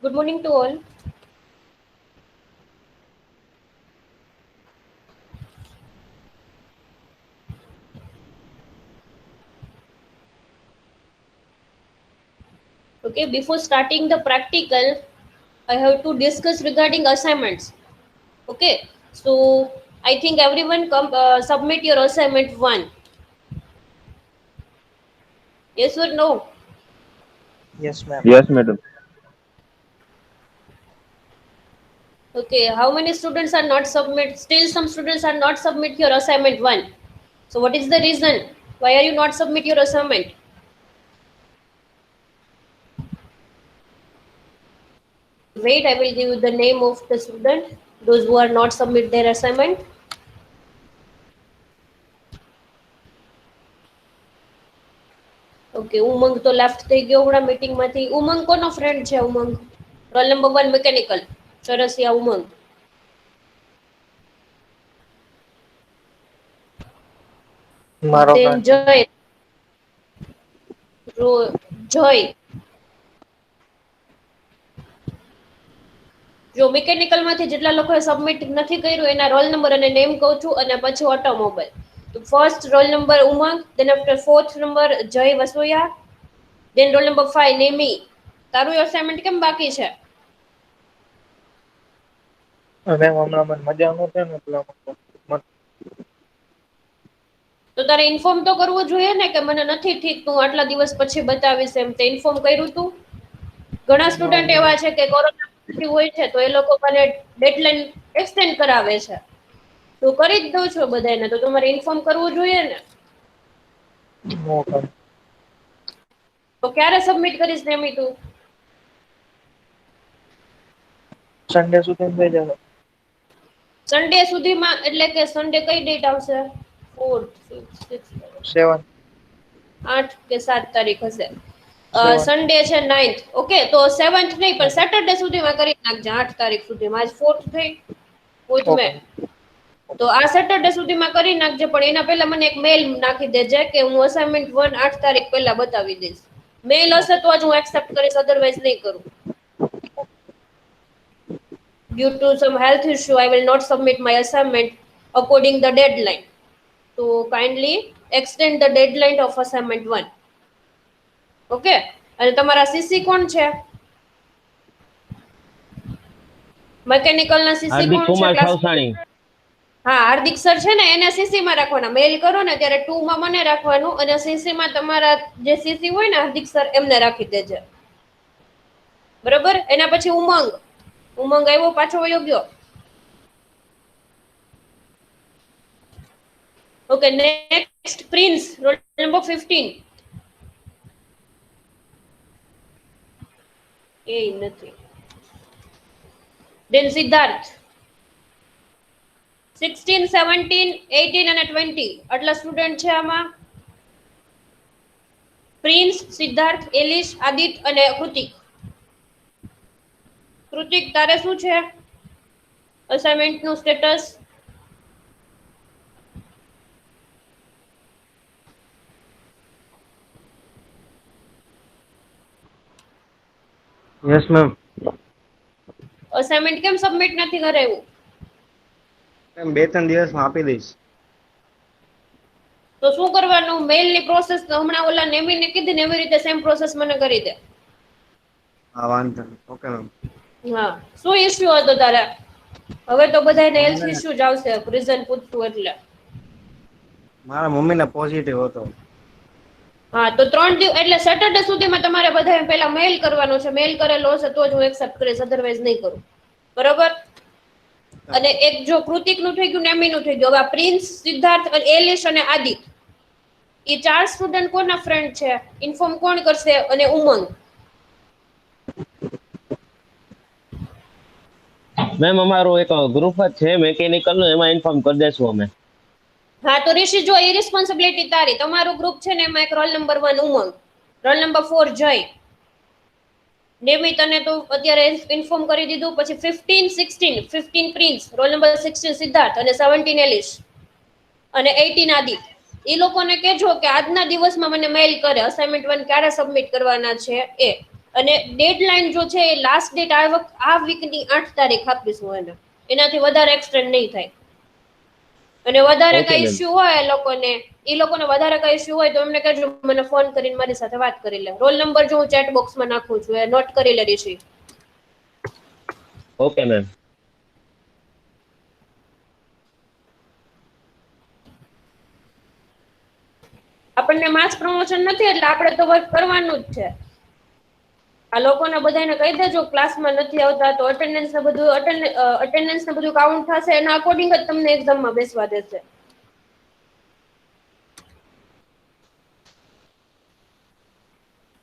Good morning to all. Okay, before starting the practical, I have to discuss regarding assignments. Okay, so I think everyone submit your assignment one. Yes or no? Yes, ma'am. Yes, madam. Okay, how many students are not submit? Still, some students are not submit your assignment one. So, what is the reason? Why are you not submit your assignment? Wait, I will give you the name of the student. Those who are not submit their assignment. Okay Umang તો left થઈ ગયો હમણાં મીટિંગમાંથી. ઉમંગ કોનો friend છે? ઉમંગ roll number 1 mechanical Sarasiya ઉમંગ. મારો દેન friend છે. જય જય જો મિકેનિકલ માંથી જેટલા લોકોએ સબમિટ નથી કર્યું એના રોલ નંબર અને નેમ કહું છું અને પછી ઓટોમોબાઈલ. તો ફર્સ્ટ રોલ નંબર ઉમંગ, દેન આફ્ટર ફોર્થ નંબર જય વસોયા, દેન રોલ નંબર 5 નેમી. તારું અસાઇનમેન્ટ કેમ બાકી છે? મેમ હમણાં મને મજા નહોતી ને એટલે તો તારે ઇન્ફોર્મ તો કરવું જોઈએ ને કે મને નથી ઠીક, તું આટલા દિવસ પછી બતાવીશ એમ. તે ઇન્ફોર્મ કર્યું તું? ઘણા સ્ટુડન્ટ એવા છે કે કોરોના હોય છે તો એ લોકો મને ડેડલાઈન એક્સટેન્ડ કરાવે છે. તો કરી જ દઉં છો બધાને, તો તમારે ઇન્ફોર્મ કરવું જોઈએ ને. તો ક્યારે સબમિટ કરીશ નેમી તું? સન્ડે સુધી થઈ જશે. સન્ડે સુધીમાં એટલે કે સન્ડે કઈ ડેટ આવશે? 4 5 6 7 8 કે 7 તારીખ હશે. 7 સન્ડે છે 9th. ઓકે, તો 7th નહીં પણ સેટરડે સુધીમાં કરી નાખજે. 8 તારીખ સુધીમાં. આજ 4th થઈ, 4th મે. ઓકે. તો આ સેટરડે સુધીમાં કરી નાખજે, પણ એના પહેલા મને એક મેલ નાખી દેજે કે હું અસાઇનમેન્ટ 1 8 તારીખ પહેલા બતાવી દઈશ. મેલ હશે તો જ હું એક્સેપ્ટ કરીશ, અધરવાઇઝ નહીં કરું. Due to some health issue, I will not submit my assignment according the deadline. So kindly extend the deadline of assignment 1. Okay? અને તમારા સીસી કોણ છે? મિકેનિકલ ના સીસી હાર્દિક કોણ છે કુમાર ક્લાસ? ખવસાણી. હા, હાર્દિક સર છે ને એને સીસી માં રાખવાના. મેલ કરો ને ત્યારે 2 માં મને રાખવાનું અને સીસી માં તમારા જે સીસી હોય ને હાર્દિક સર એમને રાખી દેજે. બરોબર? એના પછી ઉમંગ. ઉમંગ આવ્યો પાછો વયો ગયો. Okay, next prince, roll number 15. એ નથી. દેન સિદ્ધાર્થ. 16 17 18 અને 20 આટલા સ્ટુડન્ટ છે આમાં. પ્રિન્સ, સિદ્ધાર્થ, એલિશ, આદિત અને કૃતિક. કૃતિક તારે શું છે અસાઇનમેન્ટ નું સ્ટેટસ? Yes ma'am. અસાઇનમેન્ટ કેમ સબમિટ નથી કરાયું? મેમ 2-3 દિવસમાં આપી દઈશ. તો શું કરવાનું? મેઇલ ની પ્રોસેસ હમણાં ઓલા નેમીને કીધી ને એવી રીતે સેમ પ્રોસેસ મને કરી દે. હા, વાંધો નહીં. Okay ma'am. હા, શું ઇશ્યુ હતો તારે? હવે તો બધાને હેલ્થ અમને ઇશ્યુ જ આવશે રીઝન પૂછતું એટલે. મારા મમ્મીને પોઝિટિવ હતો. હા, તો 3 દિવસ એટલે સેટરડે સુધીમાં તમારે બધાએ પહેલા મેલ કરવાનો છે. મેલ કરેલો હશે તો જ હું એક્સેપ્ટ કરીશ, અધરવાઇઝ નહીં કરું. બરોબર? અને એક જો કૃતિક નું થઈ ગયું, નેમી નું થઈ ગયું. હવે આ પ્રિન્સ, સિદ્ધાર્થ, એલિશ અને આદિત, એ 4 સ્ટુડન્ટ કોના ફ્રેન્ડ છે? ઇન્ફોર્મ કોણ કરશે? અને ઉમંગ. મેમ અમારું એક ગ્રુપ જ છે મેકેનિકલ નું, એમાં ઇન્ફોર્મ કરી દેશું અમે. હા, તો ઋષિ જો એ રિસ્પોન્સિબિલિટી તારી. તમારું ગ્રુપ છે ને એમાં એક રોલ નંબર 1 ઉમંગ, રોલ નંબર 4 જય, નેમી તને તો અત્યારે ઇન્ફોર્મ કરી દીધું. પછી 15 16 15 પ્રિન્સ, રોલ નંબર 16 સિદ્ધાર્થ અને 17 એલિશ અને 18 આદિત. એ લોકોને કહેજો કે આજના દિવસમાં મને મેઇલ કરે અસાઇનમેન્ટ 1 ક્યારે સબમિટ કરવાના છે એ. અને ડેડલાઇન જો છે એ લાસ્ટ ડેટ આ વીકની 8 તારીખ આપીશું એને, એનાથી વધારે એક્સટેન્ડ નહીં થાય. અને વધારે ઓકે કઈ મેમ. ઇશ્યુ હોય એ લોકોને વધારે કઈ ઇશ્યુ હોય તો એમને કહેજો, મને ફોન કરીને મારી સાથે વાત કરી લે. રોલ નંબર જો હું ચેટ બોક્સમાં નાખું છું, એ નોટ કરી લે રિશી. Okay ma'am. આપણને માસ પ્રમોશન નથી એટલે આપણે તો વર્ક કરવાનું જ છે. આ લોકોને બધાને કહી દેજો ક્લાસમાં નથી આવતા તો અટેન્ડન્સ ને બધું કાઉન્ટ થશે, એના અકોર્ડિંગ જ તમને એક્ઝામમાં બેસવા દેશે.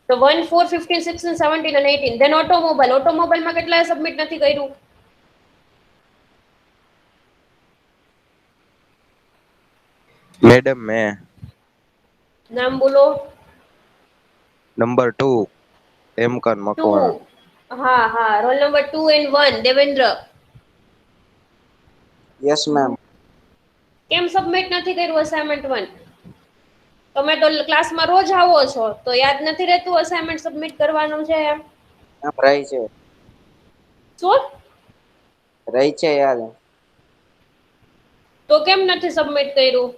તો 1, 4, 15, 16, 17 અને 18. ધેન ઓટોમોબાઈલમાં કેટલાએ સબમિટ નથી કર્યું? मैडम मैं નામ બોલો. नंबर 2 एमकन 2. मकवाणा। હા, roll number 2 and 1 Devendra. Yes ma'am. કેમ સબમિટ નથી કર્યું અસાઇનમેન્ટ 1? તમે તો ક્લાસમાં રોજ આવો છો તો યાદ નથી રહેતું અસાઇનમેન્ટ સબમિટ કરવાનું છે એમ? मैम रही छे શું? याद। તો કેમ નથી સબમિટ કર્યું?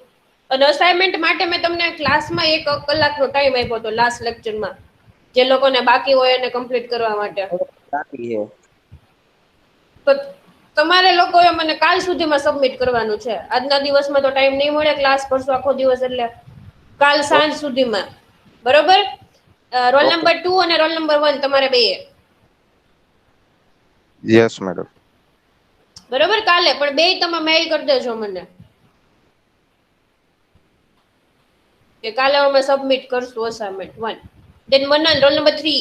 અને અસાઇનમેન્ટ માટે મેં તમને ક્લાસમાં 1 કલાકનો ટાઈમ આપ્યો હતો લાસ્ટ લેક્ચરમાં, જે લોકોને બાકી હોય એને કમ્પ્લીટ કરવા માટે. बाकी है। તો તમારે લોકોએ મને કાલ સુધીમાં સબમિટ કરવાનું છે. આજના દિવસમાં તો ટાઈમ નહીં મળે, ક્લાસ કરશું આખો દિવસ, એટલે કાલ સાંજ સુધીમાં. બરોબર? Role Okay. નંબર 2 અને રોલ નંબર 1 તમારે બેય. Yes madam. બરોબર? કાલે પણ બેય તમે મેઇલ કરી દેજો મને કે કાલે અમે સબમિટ કરશું અસાઇનમેન્ટ 1. દેન મનન રોલ નંબર 3.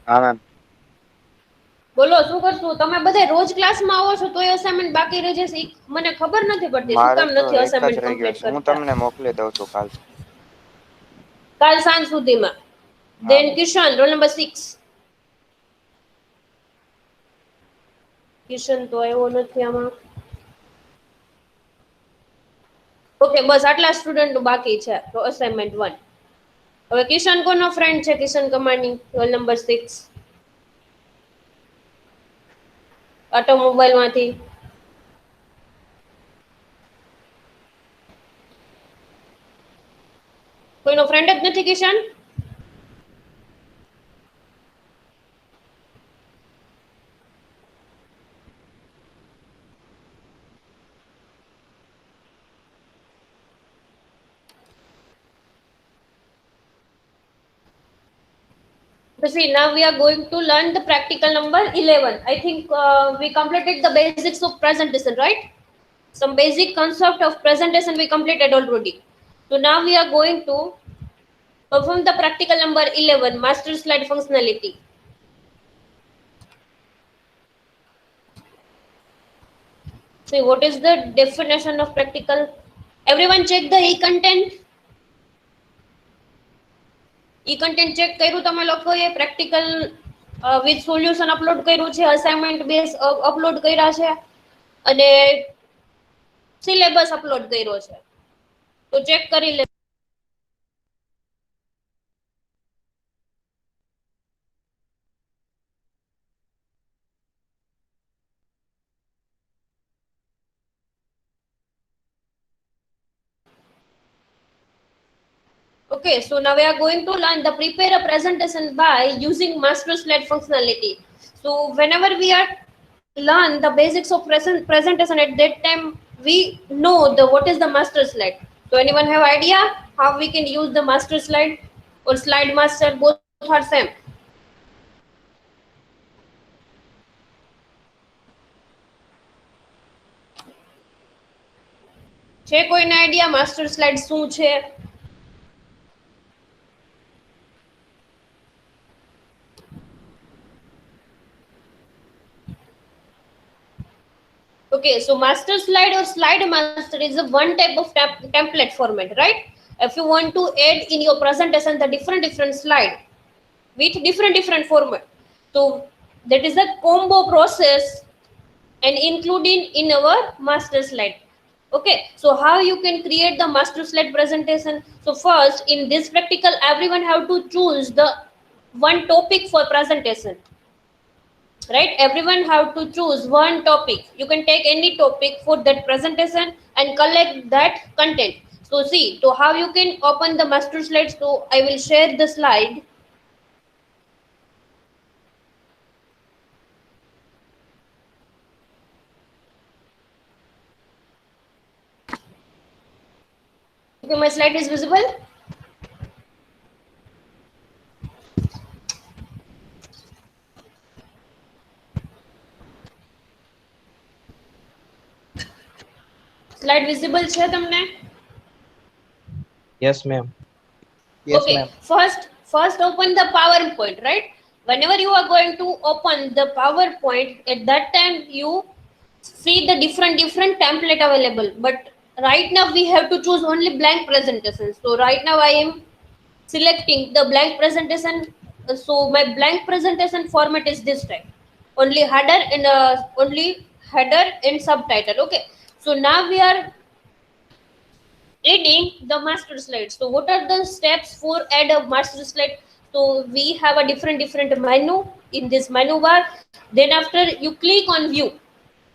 हाँ मैम। બોલો શું કરશું? તમે બધા રોજ ક્લાસમાં આવો છો તોય અસાઇનમેન્ટ બાકી રહી જશે. મને ખબર નથી પડતી શું मारे કામ तो નથી एक ज અસાઇનમેન્ટ रही गयो કમ્પ્લીટ छे, हूँ કરતા. तमने मोकली दऊं छुं काल। કાલ સાંજ સુધીમાં. હા. દેન કિશન રોલ નંબર 6. કિશન તો આવ્યો નથી આમાં. ઓકે, બસ આટલા સ્ટુડન્ટ બાકી છે તો અસાઇનમેન્ટ 1. હવે કિશન કોનો ફ્રેન્ડ છે? કિશન કમાની રોલ નંબર 6 ઓટોમોબાઈલ માંથી. કોઈનો ફ્રેન્ડ જ નથી Kishan? So see, now we are going to learn the practical number 11. I think we completed the basics of presentation, right? Some basic concept of presentation we completed already. So now we are going to perform the practical number 11, master slide functionality. See, what is the definition of practical? Everyone check the e-content. E-content check કર્યું તમે લોકોએ? Practical with solution upload કર્યું છે, assignment base upload કર્યા છે અને syllabus upload કર્યો છે. તો ચેક કરી લે. Okay, so now we are going to learn the prepare a presentation by using master slide functionality. So whenever we are learn the basics of presentation, at that time we know the what is the master slide. So anyone have idea how we can use the master slide or slide master? Both are same. છે કોઈને idea master slide શું છે? Okay, so master slide or slide master is a one type of template format, right? If you want to add in your presentation the different slide with different format, so that is a combo process and including in our master slide. Okay, so how you can create the master slide presentation? So first, in this practical, everyone have to choose the one topic for presentation. Right? Everyone have to choose one topic. You can take any topic for that presentation and collect that content. So see, so how you can open the master slides. So I will share the slide. Okay, my slide is visible. Slide visible છે તમને? Yes, ma'am. Yes, Okay, ma'am. first open the PowerPoint, right? Whenever you are going to open the PowerPoint, at that time you see the different template available. But right now we have to choose only blank presentation. So right now I am selecting the blank presentation. So my blank presentation format is this type. Only header and subtitle. Okay. So now we are adding the master slide. So what are the steps for add a master slide? So we have a different menu in this menu bar. Then after you click on view.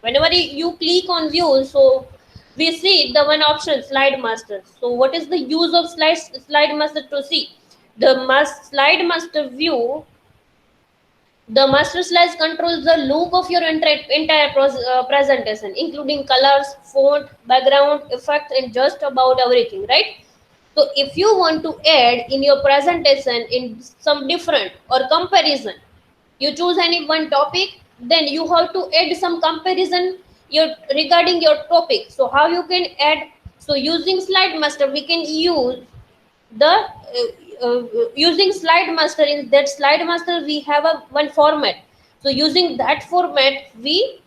Whenever you click on view, so we see the one option slide master. So what is the use of slide master? To see the slide master view, the master slides controls the look of your entire presentation, including colors, font, background, effects, and just about everything, right? So if you want to add in your presentation in some different or comparison, you choose any one topic, then you have to add some comparison regarding your topic. So how you can add? So using slide master, we can use the using slide master. In that slide master we have a one format. So using that format we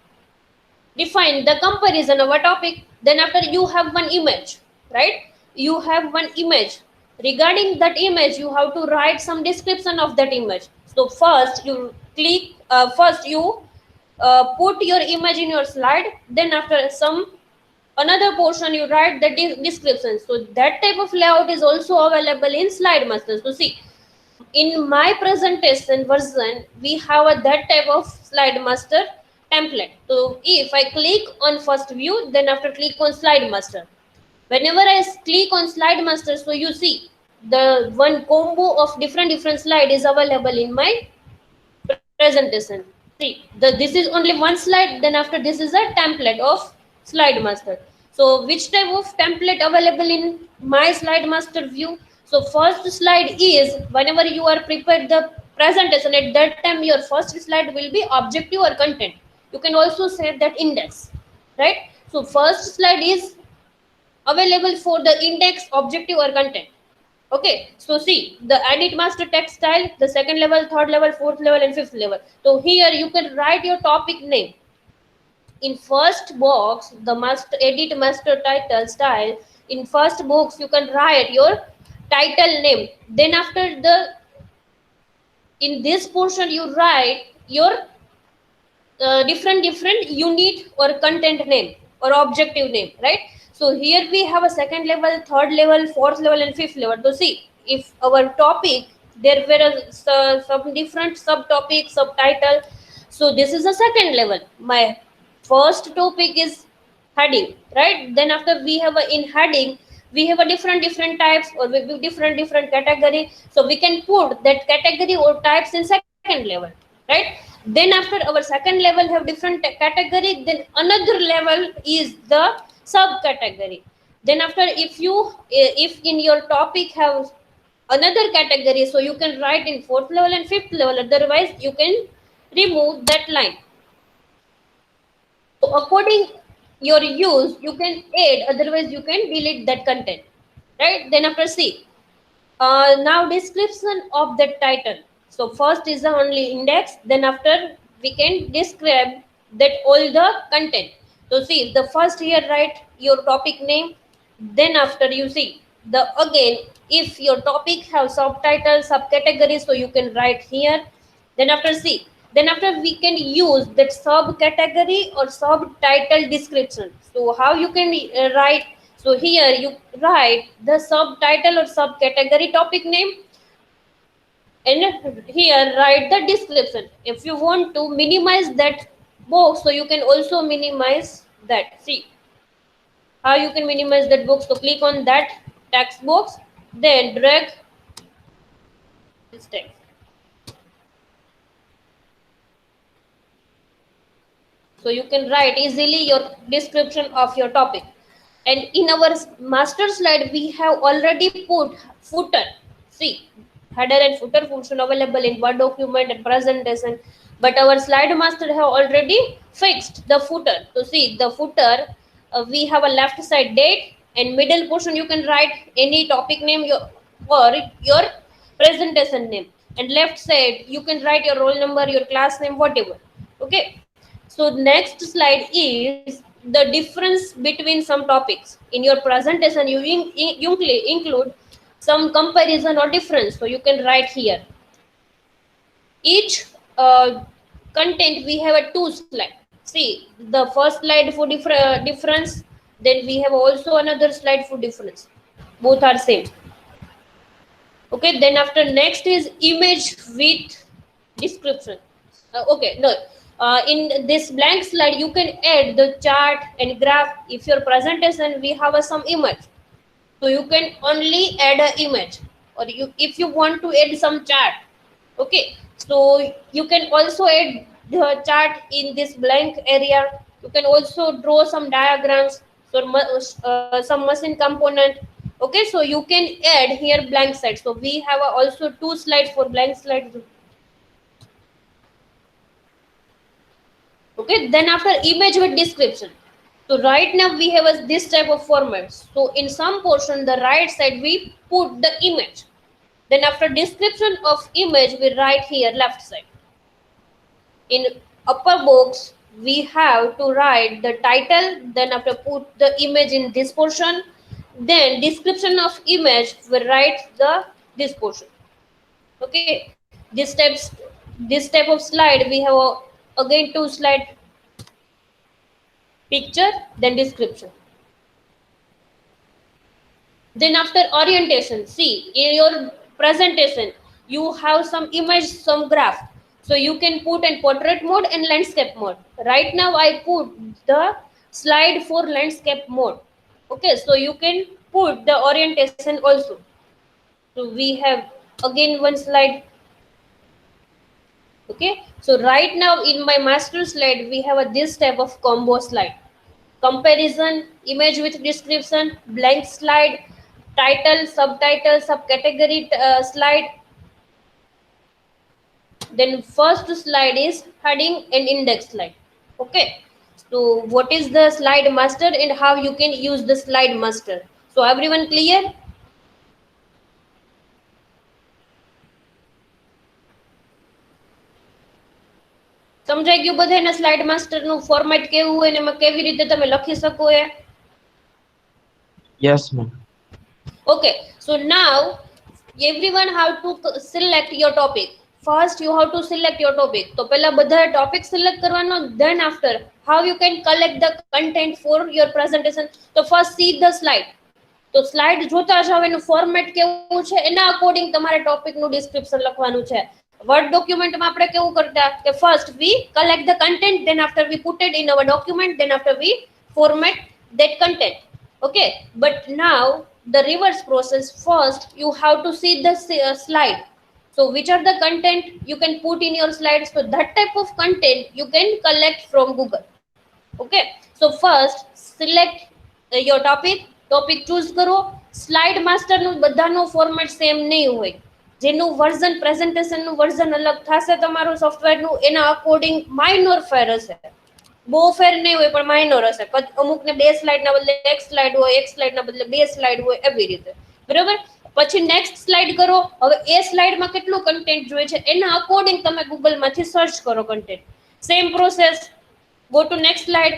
define the comparison of a topic. Then after you have one image, right? You have one image. Regarding that image you have to write some description of that image. So first you put your image in your slide. Then after some another portion you write the description. So that type of layout is also available in slide master. So see, in my presentation version we have that type of slide master template. So if I click on first view, then after click on slide master, whenever I click on slide master, so you see the one combo of different slide is available in my presentation. See, this is only one slide. Then after this is a template of slide master. So which type of template available in my slide master view? So first slide is whenever you are prepared the presentation, at that time your first slide will be objective or content. You can also say that index, right? So first slide is available for the index, objective or content. Okay, so see the edit master text style, the second level, third level, fourth level, and fifth level. So here you can write your topic name. In first box, the master edit master title style. In first box, you can write your title name. Then after in this portion, you write your different unit or content name or objective name, right? So here we have a second level, third level, fourth level, and fifth level. So see, if our topic there were some different subtopic, subtitle. So this is a second level. My first topic is heading, right? Then after we have a in heading we have a different types or different category. So we can put that category or types in second level, right? Then after our second level have different category, then another level is the subcategory. Then after if in your topic have another category, so you can write in fourth level and fifth level, otherwise you can remove that line. So according your use you can add, otherwise you can delete that content, right? Then after see, now description of the title. So first is the only index, then after we can describe that all the content. So see the first here write your topic name. Then after you see the again if your topic have subtitle subcategory, so you can write here. Then after see Then after we can use that subcategory or subtitle description. So how you can write? So here you write the subtitle or subcategory topic name, and here write the description. If you want to minimize that box, so you can also minimize that. See how you can minimize that box. So click on that text box, then drag this text. So you can write easily your description of your topic. And in our master slide we have already put footer. See, header and footer function available in Word document and presentation, but our slide master have already fixed the footer. So see the footer, we have a left side date, and middle portion you can write any topic name or your presentation name, and left side you can write your roll number, your class name, whatever. Okay, so next slide is the difference between some topics. In your presentation, you include some comparison or difference. So you can write here. Each content we have a two slide. See the first slide for difference. Then we have also another slide for difference. Both are same. Okay. Then after next is image with description. Okay, no. In this blank slide you can add the chart and graph. If your presentation we have some image, so you can only add an image, or if you want to add some chart. Okay, so you can also add the chart in this blank area. You can also draw some diagrams, so some machine component. Okay, so you can add here blank slide. So we have also two slides for blank slides. Okay, then after image with description. So right now we have this type of format. So in some portion the right side we put the image. Then after description of image we write here left side. In upper box we have to write the title, then after put the image in this portion, then description of image we write this portion. Okay, this type of slide we have again two slide, picture then description. Then after orientation, see in your presentation you have some image, some graph, so you can put in portrait mode and landscape mode. Right now I put the slide for landscape mode. Okay, so you can put the orientation also. So we have again one slide. Okay, so right now in my master slide we have this type of combo slide: comparison, image with description, blank slide, title, subtitle, subcategory slide. Then first slide is heading and index slide. Okay, so what is the slide master and how you can use the slide master? So everyone clear? સમજાઈ ગયું બધાને slide master નું format કેવું હોય ને એમાં કેવી રીતે તમે લખી શકો એ? Yes, ma'am. Okay, so now everyone have to select your topic. First you have to select your topic. તો પહેલા બધા topic select કરવાનો, then after how you can collect the content for your presentation. તો first see the slide. તો slide જોતા જાવ એનું format કેવું છે એના અકોર્ડિંગ તમારે ટોપિક નું ડિસ્ક્રિપ્શન લખવાનું છે. વર્ડ ડોક્યુમેન્ટમાં આપણે કેવું કરતા કે first we collect the content, then after we put it in our document, then after we format that content. Okay, but now the reverse process. First you have to see the slide. So which are the content you can put in your slides? So that type of content you can collect from Google. Okay, so first select your topic choose કરો. Slide master નું બધાનો format same નહીં હોય. જેનું version presentation નું version અલગ થશે તમારું સોફ્ટવેર નું, એના અકોર્ડિંગ માઇનોર ફેર હશે. બહુ ફેર નહીં હોય પણ માઇનોર હશે. અમુક ને બે સ્લાઇડ ના બદલે એક સ્લાઇડ હોય, એક સ્લાઇડ ના બદલે બે સ્લાઇડ હોય, એવી રીતે. બરાબર, પછી નેક્સ્ટ સ્લાઇડ કરો. હવે એ સ્લાઇડમાં કેટલું કન્ટેન્ટ જોઈએ છે એના અકોર્ડિંગ તમે ગૂગલ માંથી સર્ચ કરો content. Same process, go to next slide.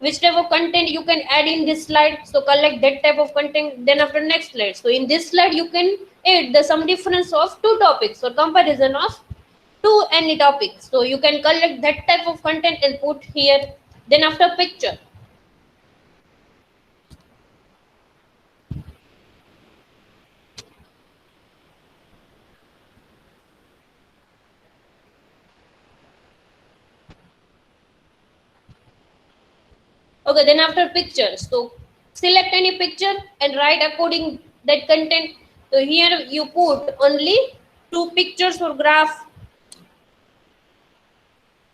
Which type of content you can add in this slide? So collect that type of content, then after next slide. So in this slide you can add some difference of two topics or comparison of to any topic. So you can collect that type of content and put here. Then after picture. Okay, then after pictures. So select any picture and write according that content. So here you put only 2 pictures or graph.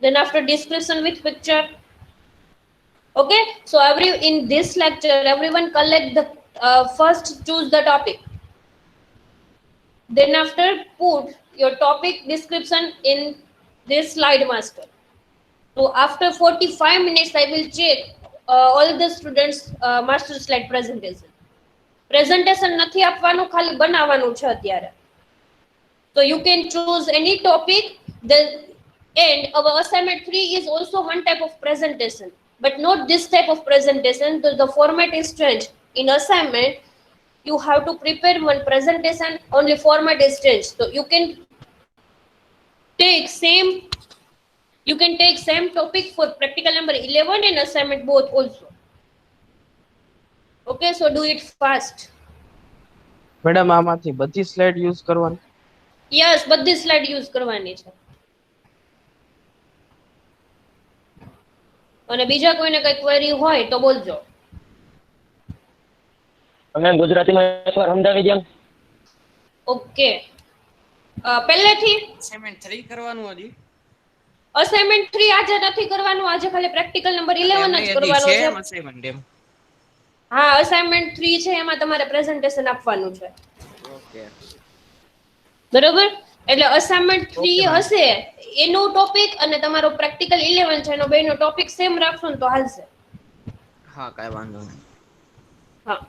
Then after description with picture. Okay, so in this lecture, everyone collect the first choose the topic. Then after put your topic description in this slide master. So after 45 minutes, I will check all the students master slide presentation. Presentation નથી આપવાનું, ખાલી બનાવવાનું છે અત્યારે. So you can choose any topic. And our assignment 3 is also one type of presentation, but not this type of presentation. The format is changed. In assignment, you have to prepare one presentation, only format is changed. So you can take same topic for practical number 11 and assignment both also. Okay, so do it fast. Madam આમાંથી બધી slide use કરવાની? Yes, બધી slide use કરવાની છે. અને બીજા કોઈને કઈ ક્વેરી હોય તો બોલજો. તમે ગુજરાતીમાં એકવાર સમજાવી દો. ઓકે, પહેલેથી અસાઇનમેન્ટ 3 કરવાનું હજી? અસાઇનમેન્ટ 3 આજે નથી કરવાનું, આજે ખાલી પ્રેક્ટિકલ નંબર 11 જ કરવાનો છે. અસાઇનમેન્ટ એમ? હા, અસાઇનમેન્ટ 3 છે, એમાં તમારે પ્રેઝન્ટેશન આપવાનું છે. ઓકે, બરોબર? એટલે અસાઇનમેન્ટ 3 હશે એનો ટોપિક અને તમારો પ્રેક્ટિકલ 11 છે એનો બેનો ટોપિક સેમ રાખશો ને તો હાલશે. હા, કાઈ વાંધો નહીં. હા,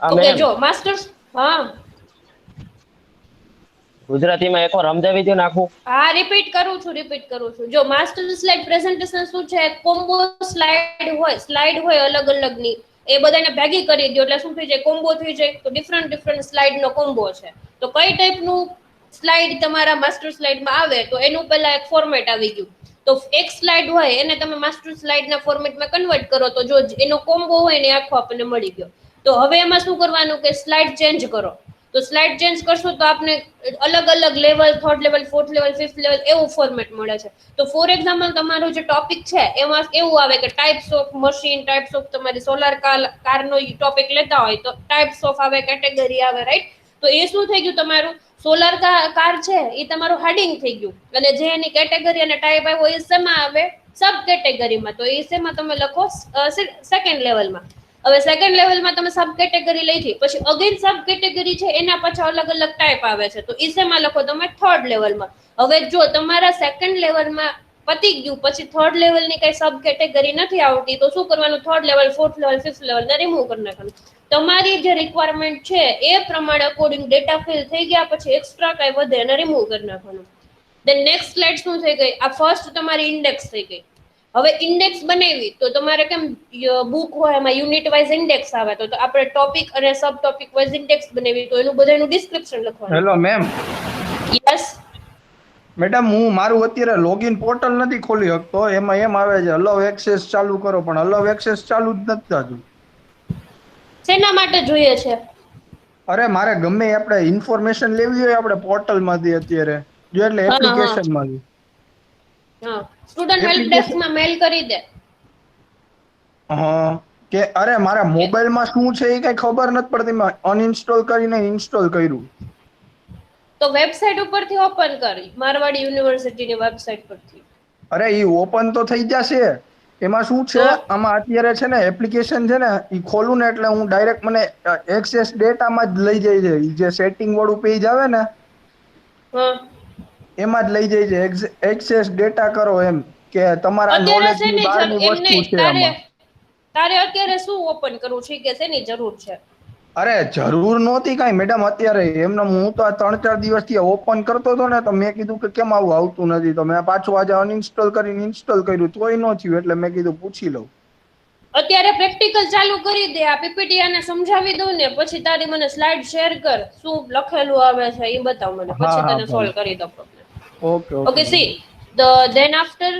આ ઓકે. મેમ જો માસ્ટર્સ, હા ગુજરાતીમાં એકવાર સમજાવી દો ને આખું. હા, રિપીટ કરું છું. જો માસ્ટર સ્લાઇડ પ્રેઝન્ટેશન શું છે, કોમ્બો સ્લાઇડ હોય અલગ અલગની, એ બધાને ભેગી કરી દો એટલે શું થઈ જાય, કોમ્બો થઈ જાય. તો ડિફરન્ટ સ્લાઇડ નો કોમ્બો છે. તો કઈ ટાઈપનું સ્લાઇડ તમારા માસ્ટર સ્લાઇડમાં આવે તો એનું પહેલા એક ફોર્મેટ આવી ગયું. તો એક સ્લાઇડ હોય એને તમે માસ્ટર સ્લાઇડના ફોર્મેટમાં કન્વર્ટ કરો તો જો એનો કોમ્બો હોય ને આખો આપણને મળી ગયો. તો હવે એમાં શું કરવાનું કે સ્લાઇડ ચેન્જ કરો. તો સ્લાઇડ ચેન્જ કરશો તો આપને અલગ અલગ level, 3rd level, 4th level, 5th level એવું ફોર્મેટ મળે છે. તો ફોર એક્ઝામ્પલ તમારો જે ટોપિક છે એમાં એવું આવે કે types of machine, types of તમારી સોલાર કારનો ટોપિક લેતા હોય તો ટાઇપ્સ ઓફ આવે, કેટેગરી આવે, રાઈટ? તો એ શું થઈ ગયું, તમારું સોલાર કાર છે એ તમારું હેડિંગ થઈ ગયું, અને જે એની કેટેગરી અને ટાઈપ આવ્યો એ શેમાં આવે, સબ કેટેગરીમાં. તો એ શેમાં તમે લખો, સેકન્ડ લેવલમાં. હવે સેકન્ડ લેવલમાં તમે સબ કેટેગરી લઈ પછી અગેન સબ કેટેગરી છે એના પાછા અલગ અલગ ટાઈપ આવે છે તો એ શેમાં લખો તમે, 3rd લેવલમાં. હવે જો તમારા સેકન્ડ લેવલમાં પતી ગયું પછી 3rd લેવલની કઈ સબ કેટેગરી નથી આવતી તો શું કરવાનું, 3rd level, 4th level, 5th level ને રિમૂવ કરી નાખવાનું. તમારી જે રિક્વાયરમેન્ટ છે એ પ્રમાણે અકોર્ડિંગ ડેટા ફિલ થઈ ગયા પછી એક્સ્ટ્રા કઈ વધે એને રિમૂવ કરી નાખવાનું. દેન નેક્સ્ટ સ્લાઇડ શું થઈ ગઈ, આ ફર્સ્ટ તમારી ઇન્ડેક્સ થઈ ગઈ. હવે ઇન્ડેક્સ બનાવી તો તમારે કેમ બુક હોય એમાં યુનિટ વાઇઝ ઇન્ડેક્સ આવે તો આપણે ટોપિક અને સબ ટોપિક વાઇઝ ઇન્ડેક્સ બનાવી તો એનું બધાનું ડિસ્ક્રિપ્શન લખવાનું. Hello ma'am. યસ મેડમ, હું મારું અત્યારે લોગિન પોર્ટલ નથી ખોલી શકતો, એમાં એમ આવે છે અલાઉ એક્સેસ ચાલુ કરો, પણ અલાઉ એક્સેસ ચાલુ જ નથી થતું. શેના માટે જોઈએ છે? અરે મારે ગમે આપણે ઇન્ફોર્મેશન લેવી હોય આપણે પોર્ટલમાંથી અત્યારે જો એટલે એપ્લિકેશનમાંથી. હા, સ્ટુડન્ટ હેલ્પ ડેસ્ક માં મેલ કરી દે. હા કે અરે મારા મોબાઈલમાં શું છે એ કઈ ખબર નથી પડતી, મેં અનઇન્સ્ટોલ કરીને ઇન્સ્ટોલ કર્યું. તો વેબસાઇટ ઉપરથી ઓપન કરી, મારવાડી યુનિવર્સિટીની વેબસાઇટ પરથી. અરે ઈ ઓપન તો થઈ જશે, એમાં શું છે આમાં અત્યારે છે ને એપ્લિકેશન છે ને ઈ ખોલું ને એટલે હું ડાયરેક્ટ મને એક્સેસ ડેટામાં જ લઈ જાય છે. ઈ જે સેટિંગ વાળું પેજ આવે ને એમાં જ લઈ જાય છે, એક્સેસ ડેટા કરો એમ કે તમારા નોલેજ ની બહારની વસ્તુ છે આમાં. તારે અત્યારે શું ઓપન કરવું છે કે શેની જરૂર છે? અરે જરૂર નહોતી કાંઈ મેડમ, અત્યારે એમને હું તો આ 3-4 દિવસથી ઓપન કરતો હતો ને તો મેં કીધું કે કેમ આવું આવતું નથી, તો મેં પાછું આજે અનઇન્સ્ટોલ કરીને ઇન્સ્ટોલ કર્યું તોય ન થયું એટલે મેં કીધું પૂછી લઉં. અત્યારે પ્રેક્ટિકલ ચાલુ કરી દે, આ પીપીટી આને સમજાવી દઉં ને પછી તારી મને સ્લાઇડ શેર કર, શું લખેલું આવે છે એ બતાવ મને, પછી તને સોલ્વ કરી દો problem. Okay Okay, see, then after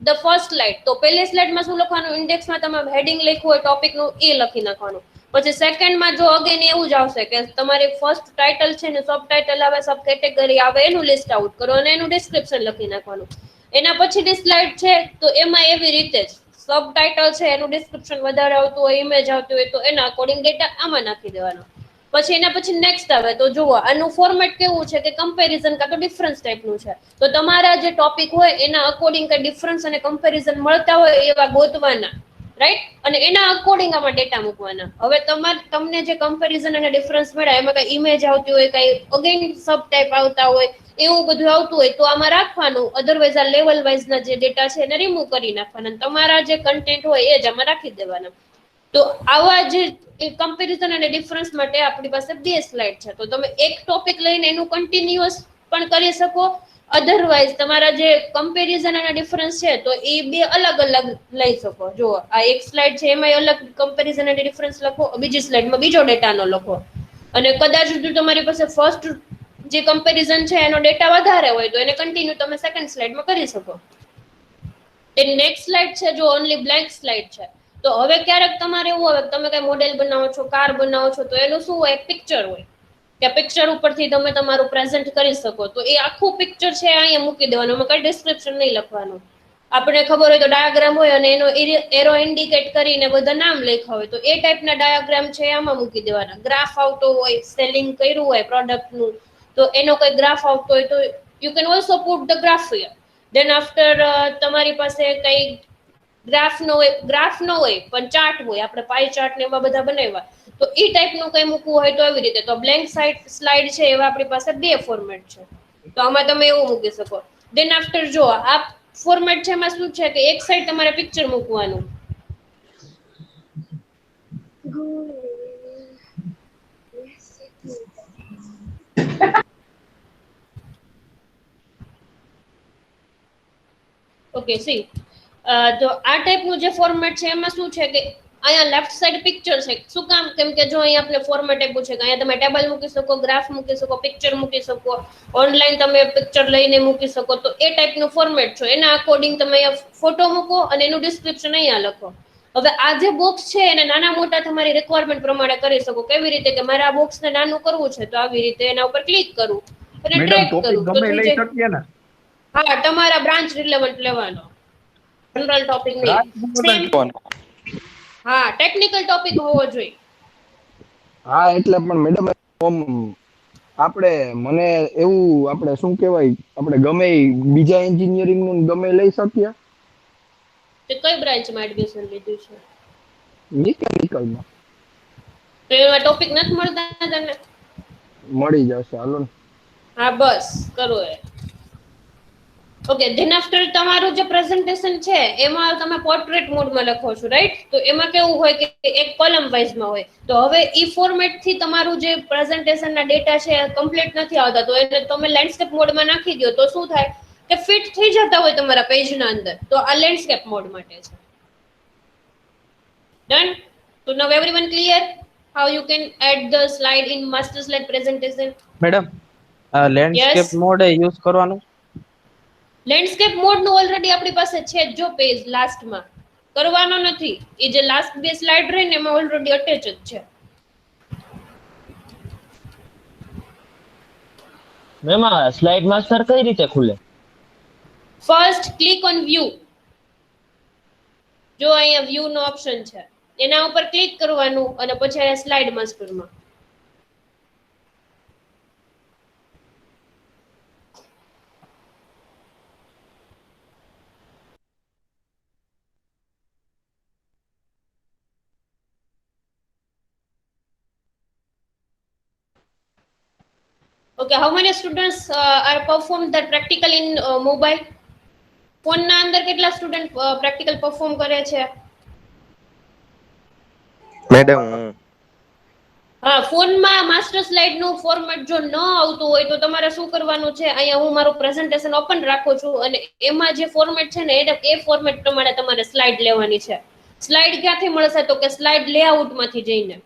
the first slide, તો પહેલી સ્લાઇડમાં શું લખવાનું, ઇન્ડેક્સમાં તમે હેડિંગ લખ્યું હોય ટોપિકનું એ લખી નાખવાનું. પછી સેકન્ડમાં જો અગેન એવું જ આવશે કે તમારી ફર્સ્ટ ટાઇટલ છે ને સબ ટાઇટલ આવે, સબ કેટેગરી આવે, એનું લિસ્ટ આઉટ કરો અને એનું ડિસ્ક્રિપ્શન લખી નાખવાનું. એના પછીની સ્લાઇડ છે તો એમાં એવી રીતે જ સબ ટાઇટલ છે એનું ડિસ્ક્રિપ્શન વધારે આવતું હોય, ઇમેજ આવતી હોય તો એના અકોર્ડિંગ ડેટા આમાં નાખી દેવાનો. પછી એના પછી નેક્સ્ટ આવે તો જુઓ આનું ફોર્મેટ કેવું છે કે કમ્પેરિઝન કાં તો ડિફરન્સ ટાઈપનું છે. તો તમારા જે ટોપિક હોય એના અકોર્ડિંગ કઈ ડિફરન્સ અને કમ્પેરિઝન મળતા હોય એવા ગોતવાના, રાઈટ? અને એના અકોર્ડિંગ આમાં ડેટા મૂકવાના. હવે તમને જે કમ્પેરિઝન અને ડિફરન્સ મળ્યા એમાં કઈ ઇમેજ આવતી હોય, કઈ અગેન સબ ટાઈપ આવતા હોય, એવું બધું આવતું હોય તો આમાં રાખવાનું. અધરવાઇઝ આ લેવલ વાઇઝ ના જે ડેટા છે એને રિમૂવ કરી નાખવાના. તમારા જે કન્ટેન્ટ હોય એ જ આમાં રાખી દેવાના. તો આવા જે કમ્પેરિઝન અને ડિફરન્સ માટે આપણી પાસે 2 સ્લાઇડ છે. તો તમે એક ટોપિક લઈને એનું કન્ટિન્યુઅસ પણ કરી શકો, અધરવાઇઝ તમારા જે કમ્પેરિઝન અને ડિફરન્સ છે તો એ 2 અલગ અલગ લઈ શકો. જો આ એક સ્લાઇડ છે એમાં અલગ કમ્પેરિઝન અને ડિફરન્સ લખો, બીજી સ્લાઇડમાં બીજો ડેટાનો લખો. અને કદાચ જો તમારી પાસે ફર્સ્ટ જે કમ્પેરિઝન છે એનો ડેટા વધારે હોય તો એને કન્ટિન્યુ તમે સેકન્ડ સ્લાઇડમાં કરી શકો. તે નેક્સ્ટ સ્લાઇડ છે જો ઓનલી બ્લેન્ક સ્લાઇડ છે. તો હવે ક્યારેક તમારે એવું હોય તમે કઈ મોડેલ બનાવો છો, કાર બનાવો છો, તો એનું શું હોય, પિક્ચર હોય કે પિક્ચર ઉપરથી તમે તમારું પ્રેઝન્ટ કરી શકો. તો એ આખું પિક્ચર છે અહીંયા મૂકી દેવાનું, એમાં કઈ ડિસ્ક્રિપ્શન નહીં લખવાનું. આપણે ખબર હોય તો ડાયાગ્રામ હોય અને એનો એરો ઇન્ડિકેટ કરીને બધા નામ લખ્યા હોય તો એ ટાઈપના ડાયાગ્રામ છે આમાં મૂકી દેવાના. ગ્રાફ આવતો હોય, સેલિંગ કર્યું હોય પ્રોડક્ટનું તો એનો કોઈ ગ્રાફ આવતો હોય તો you can also put the graph here. Then after તમારી પાસે કઈ ગ્રાફ નો હોય પણ ચાર્ટ હોય, આપણે પાઈ ચાર્ટ ને એવા બધા બનાવ્યા તો એ ટાઈપનું કઈ મૂકવું હોય તો એવી રીતે. તો બ્લેન્ક સ્લાઇડ છે એવા આપણી પાસે 2 ફોર્મેટ છે. તો આમાં તમે એવું મૂકી શકો. દેન આફ્ટર જો આ ફોર્મેટ છે એમાં શું છે કે એક સાઈડ તમારે પિક્ચર મૂકવાનું. ઓકે, સી તો આ ટાઈપનું જે ફોર્મેટ છે એમાં શું છે કે અહીંયા લેફ્ટ સાઈડ પિક્ચર છે. શું કામ? કેમ કે જો અહીંયા આપણે ફોર્મેટ આપ્યું છે કે અહીંયા તમે ટેબલ મૂકી શકો, ગ્રાફ મૂકી શકો, પિક્ચર મૂકી શકો, ઓનલાઈન તમે પિક્ચર લઈને મૂકી શકો. તો એ ટાઈપનું ફોર્મેટ છે. એના અકોર્ડિંગ તમે અહીંયા ફોટો મૂકો અને એનું ડિસ્ક્રિપ્શન અહીંયા લખો. હવે આ જે બોક્સ છે એને નાના મોટા તમારી રિક્વાયરમેન્ટ પ્રમાણે કરી શકો. કેવી રીતે કે મારે આ બોક્સને નાનું કરવું છે તો આવી રીતે એના ઉપર ક્લિક કરું અને મેડમ ડ્રેગ ટોપિક કરું તો ગમે થઈ લઈ જાય. શકીએ ને? હા, તમારા બ્રાન્ચ રિલેવન્ટ લેવાનો, જનરલ ટોપિક નહીં. સેમ, હા, ટેકનિકલ ટોપિક હોવો જોઈએ. હા એટલે પણ મેડમ મને એવું આપણે શું કહેવાય, આપણે ગમે બીજા એન્જિનિયરિંગ નું ગમે લઈ શકીએ? તે કઈ બ્રાન્ચમાં એડમિશન લીધું છે? મિકેનિકલમાં. તો એવા ટોપિક નથી મળતા તને? મળી જશે, હાલો ને. હા, બસ કરો એ. ઓકે, ધેન આફ્ટર તમારું જે પ્રેઝન્ટેશન છે એમાં તમે પોર્ટ્રેટ મોડમાં લખો છો, રાઈટ? તો એમાં કેવું હોય કે એક કોલમ વાઇઝમાં હોય. તો હવે ઈ ફોર્મેટ થી તમારું જે પ્રેઝન્ટેશનના ડેટા છે કમ્પ્લીટ નથી આવતા તો એને તમે લેન્ડસ્કેપ મોડમાં નાખી દો તો શું થાય કે ફિટ થઈ જતા હોય તમારા પેજના અંદર. તો આ લેન્ડસ્કેપ મોડ માટે છે. ડન? તો now everyone clear how you can add the slide in master slide presentation? Madam landscape Yes. Mode use કરવાનું? લેન્ડસ્કેપ મોડ નું ઓલરેડી આપણી પાસે છે જો પેજ લાસ્ટમાં. કરવાનો નથી. એ જે લાસ્ટ 2 સ્લાઇડ રહી ને એમાં ઓલરેડી અટેચ જ છે. મેમ આ સ્લાઇડ માસ્ટર કઈ રીતે ખુલે? First click on view. જો અહીંયા વ્યૂ નો ઓપ્શન છે એના ઉપર ક્લિક કરવાનું અને પછી અહીંયા slide માસ્ટરમાં. Okay, how many students are performed that practical in mobile? Phone ના અંદર કેટલા સ્ટુડન્ટ પ્રેક્ટિકલ પરફોર્મ કરે છે? મેડમ હા, ફોનમાં માસ્ટર સ્લાઇડ નું ફોર્મેટ જો ન આવતું હોય તો તમારે શું કરવાનું છે, અહીંયા હું મારું પ્રેઝન્ટેશન ઓપન રાખું છું અને એમાં જે ફોર્મેટ છે ને એ ફોર્મેટ પ્રમાણે તમારે સ્લાઇડ લેવાની છે. સ્લાઇડ ક્યાંથી મળશે તો કે સ્લાઇડ લેઆઉટ માંથી જઈને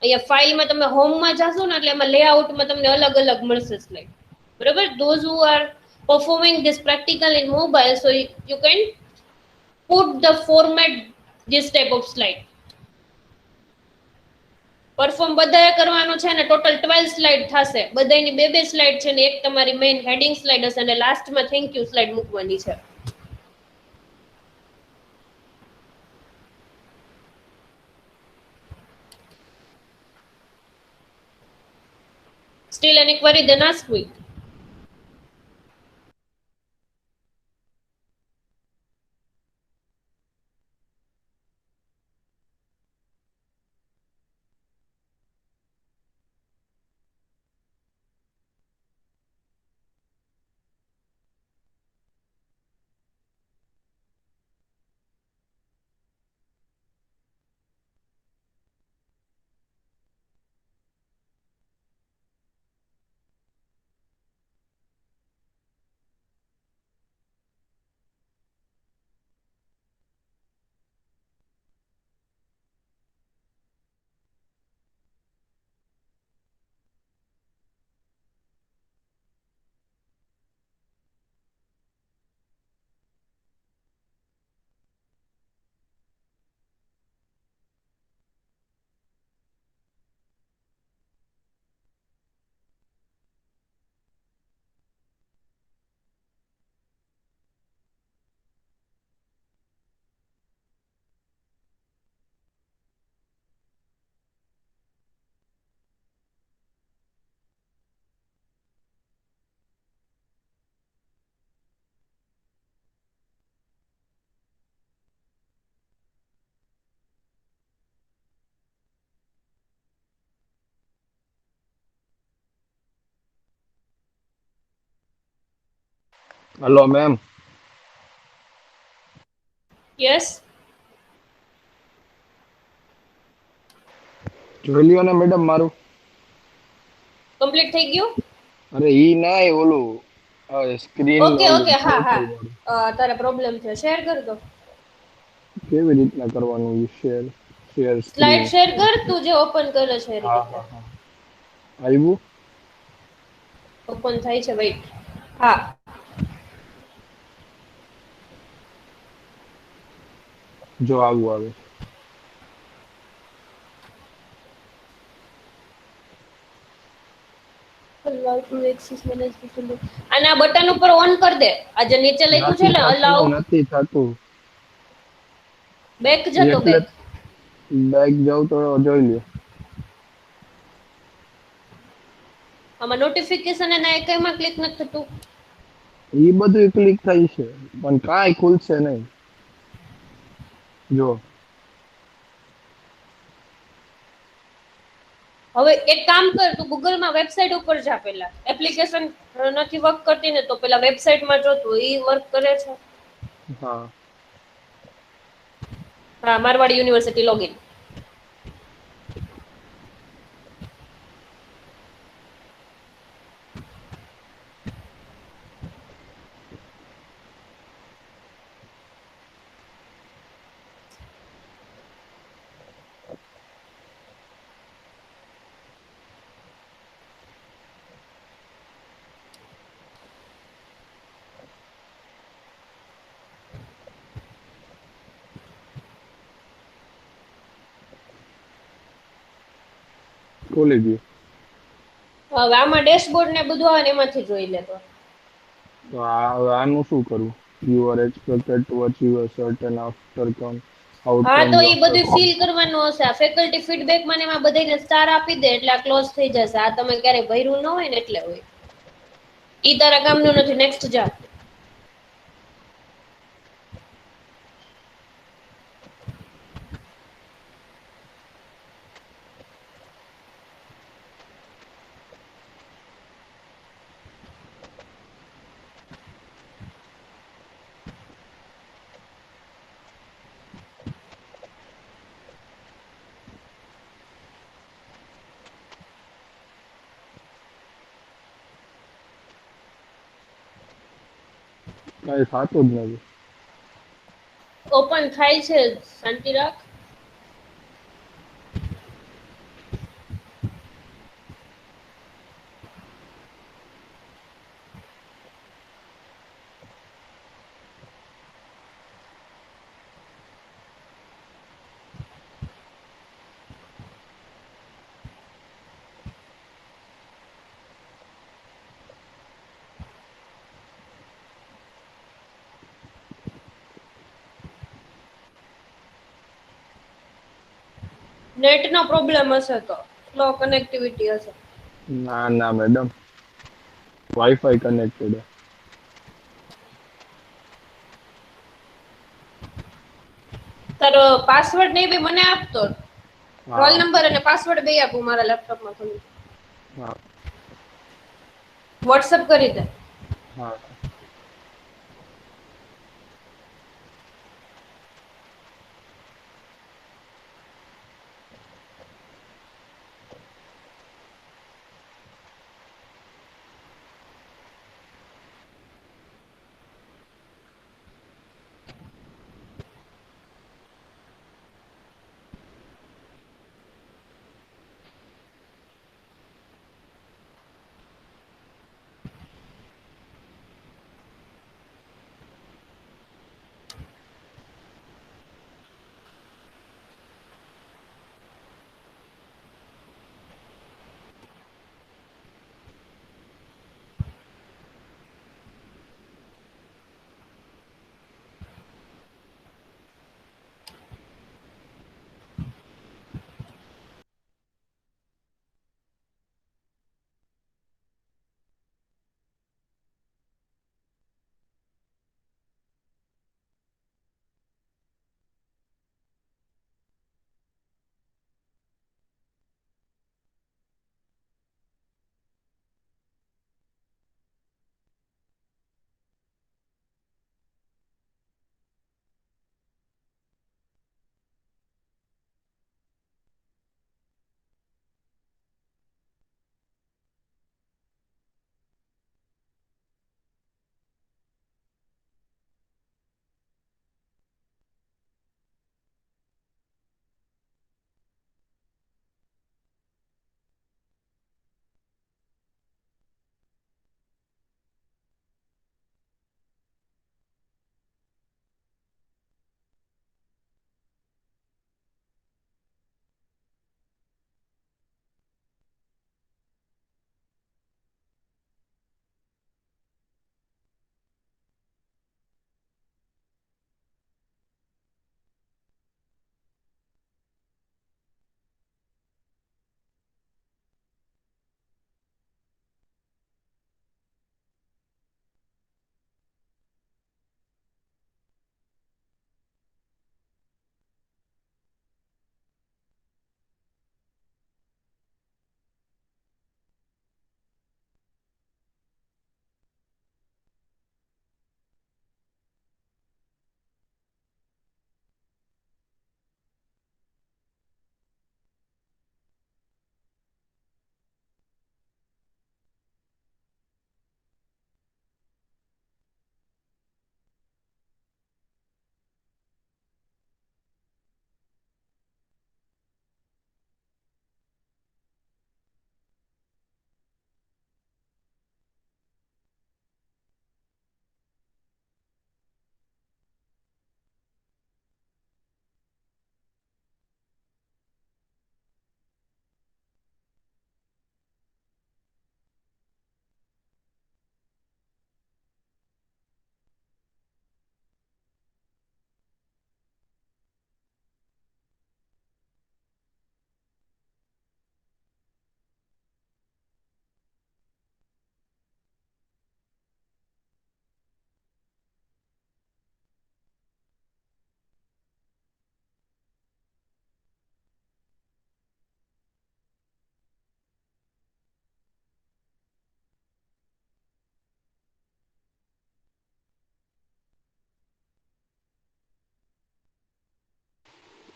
અહીંયા ફાઇલમાં તમે હોમમાં જાશો ને એટલે એમાં લેઆઉટમાં તમને અલગ અલગ મળશે સ્લાઇડ. બરાબર? Those who are performing this practical in mobile, so you can put the format this type of slide. Perform બધાએ કરવાનું છે ને ટોટલ 12 સ્લાઇડ થશે બધાની બે બે સ્લાઇડ છે ને એક તમારી મેઇન હેડિંગ સ્લાઇડ હશે અને લાસ્ટમાં થેન્ક યુ સ્લાઇડ મૂકવાની છે. Still any query, then ask me. Hello ma'am. Yes. જોઈ લ્યો ને મેડમ મારું. કમ્પ્લીટ થઈ ગયું? અરે ઈ ના ઓલું સ્ક્રીન. ઓકે ઓકે હા હા તારે પ્રોબ્લેમ છે શેર કર દો. કેવી રીતના કરવાનું શેર સ્લાઇડ સ્ક્રીન? શેર કર તું જે ઓપન કરે છે એ હા રીતે. હા હા આવ્યું. ઓપન થાય છે વેઇટ. હા જો આવું આવે. અને આ બટન ઉપર ઓન કર દે આ જે નીચે લખ્યું છે ને અલાઉ નથી થતું. બેક જતો એટલે બેક. બેગ જાવ તો જોઈ લ્યો. આમાં નોટિફિકેશન એના એકમાં ક્લિક નથી થતું. ઈ બધું ક્લિક થાય છે પણ કાંઈ ખુલશે નહીં. જો હવે એક કામ કર તું ગૂગલ માં વેબસાઇટ ઉપર જા પેલા એપ્લિકેશન નથી વર્ક કરતી ને તો પેલા વેબસાઇટ માં જો તું ઈ વર્ક કરે છે. હા હા મારવાડી યુનિવર્સિટી લોગિન. ખોલી ગયું. હવે આમાં ડેશબોર્ડ ને બધું આવે ને એમાંથી જોઈ લેતો. તો આનું શું કરવું? You are expected to achieve a certain outcome. હા તો એ બધું ફીલ કરવાનું હશે આ ફેકલ્ટી ફીડબેક માં એમાં બધાને સ્ટાર આપી દે એટલે આ ક્લોઝ થઈ જશે. આ તમે ક્યારે ભર્યું ન હોય ને એટલે હોય. ઈ તારા કામનું નથી. નેક્સ્ટ જા. કઈ થતું જ નથી. ઓપન થાય છે શાંતિ રાખ. નેટ નો પ્રોબ્લેમ હશે તો સ્લો કનેક્ટિવિટી હશે. ના ના મેડમ, વાઈફાઈ કનેક્ટેડ. તારો પાસવર્ડ ને બી મને આપતો. રોલ હા નંબર અને પાસવર્ડ બે આપું મારા લેપટોપમાં ખોલી. હા વોટ્સઅપ કરી દે. હા.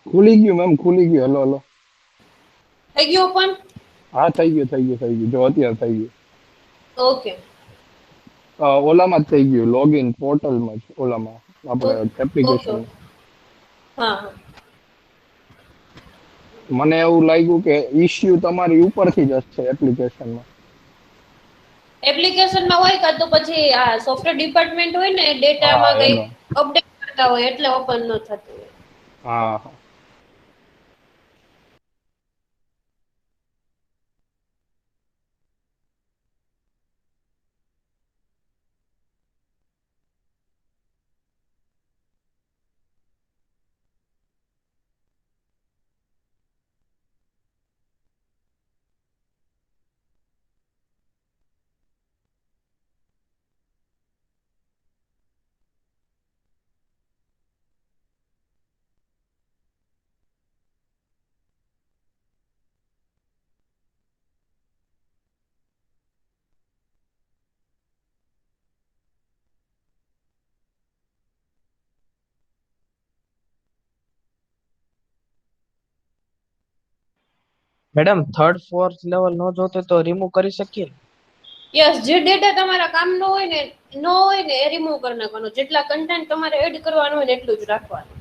ખુલી ગયું મેમ, ખુલી ગયું. Hello hello. થઈ ગયું પણ. હા થઈ ગયું થઈ ગયું થઈ ગયું. જો અત્યારે થઈ ગયું. ઓકે. ઓલામાં જ થઈ ગયું, લોગિન પોર્ટલમાં જ, ઓલામાં આપણે ઓકે ઓકે. એપ્લિકેશનમાં. હા હા. મને એવું લાગ્યું કે ઇશ્યુ તમારી ઉપરથી જ હશે એપ્લિકેશનમાં. એપ્લિકેશનમાં હોય કાં તો પછી આ સોફ્ટવેર ડિપાર્ટમેન્ટ હોય ને હા ડેટામાં કઈ એનો. અપડેટ કરતા હોય એટલે ઓપન ન થતું હોય. હા હા. મેડમ થર્ડ ફોર્થ લેવલ નો જોતે તો રિમૂવ કરી શકીએ ને? યસ, જે ડેટા તમારા કામનો હોય ને નો હોય ને એ રિમૂવ કરી નાખવાનો. જેટલા કન્ટેન્ટ તમારે એડ કરવાનું હોય ને એટલું જ રાખવાનું.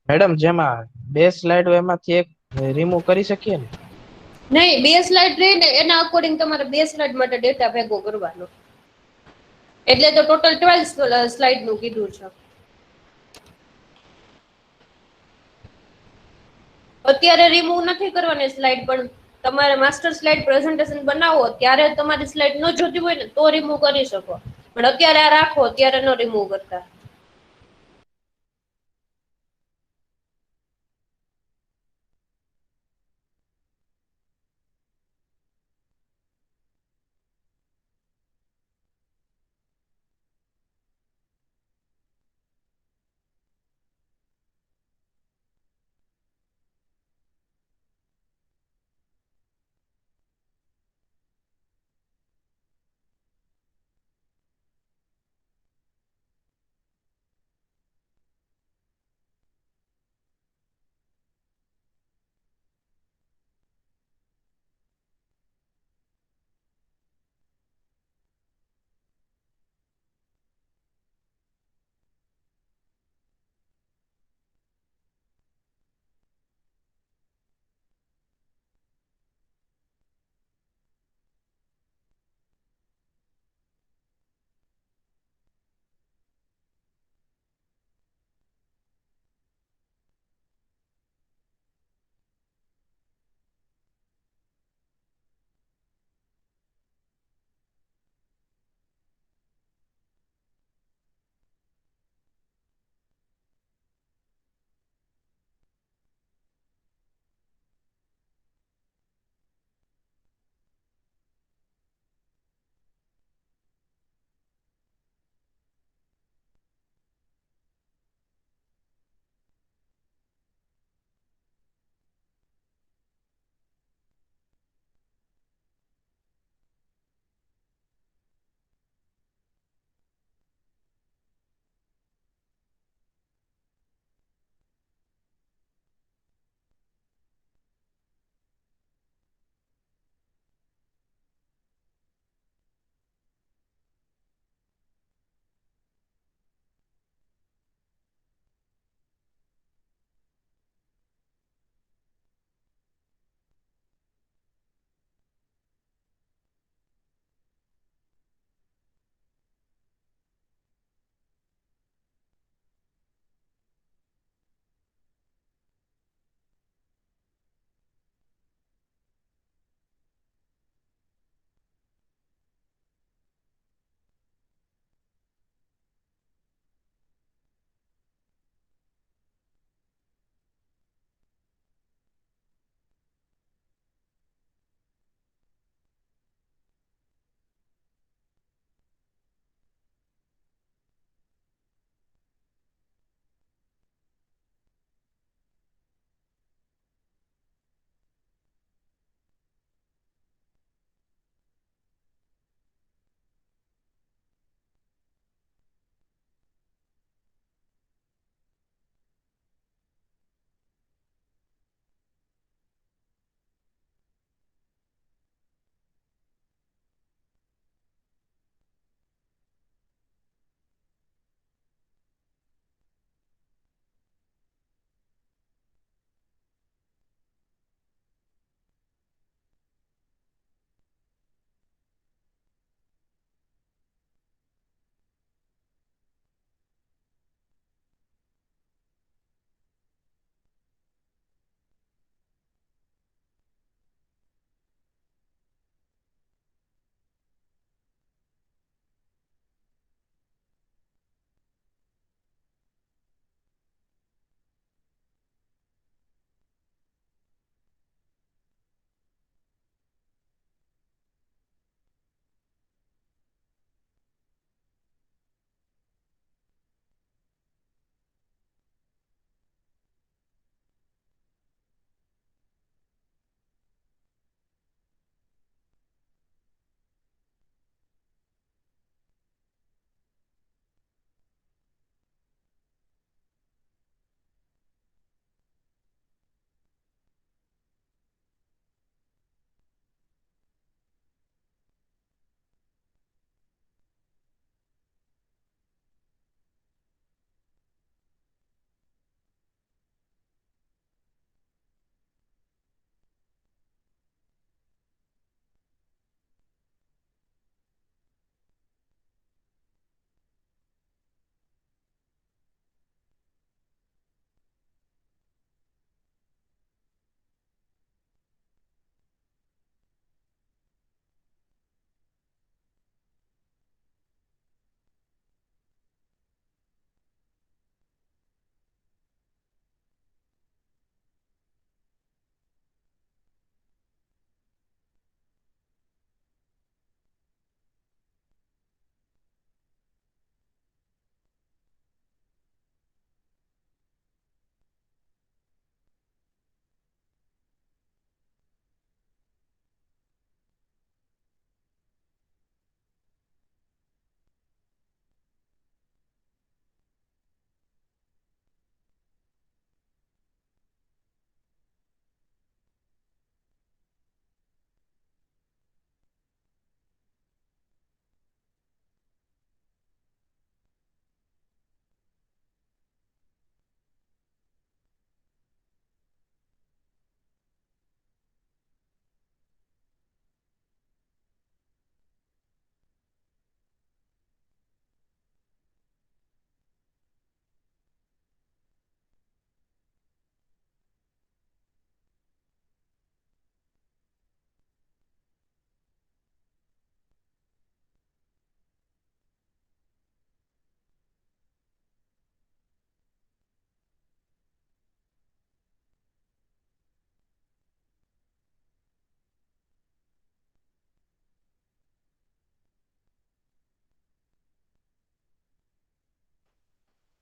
મેડમ જેમાં બે સ્લાઇડ હોય એમાંથી એક રિમૂવ કરી શકીએ ને? નહીં, બે સ્લાઇડ રહીને એના અકોર્ડિંગ તમારે બે સ્લાઇડ માટે ડેટા ભેગો કરવાનો. એટલે તો ટોટલ 12 સ્લાઇડ નું કીધું છે. અત્યારે રિમૂવ નથી કરવાની સ્લાઇડ, પણ તમારે માસ્ટર સ્લાઇડ પ્રેઝન્ટેશન બનાવો ત્યારે તમારી સ્લાઇડ ન જોતી હોય ને તો રિમૂવ કરી શકો, પણ અત્યારે આ રાખો, ત્યારે ન રિમૂવ કરતા.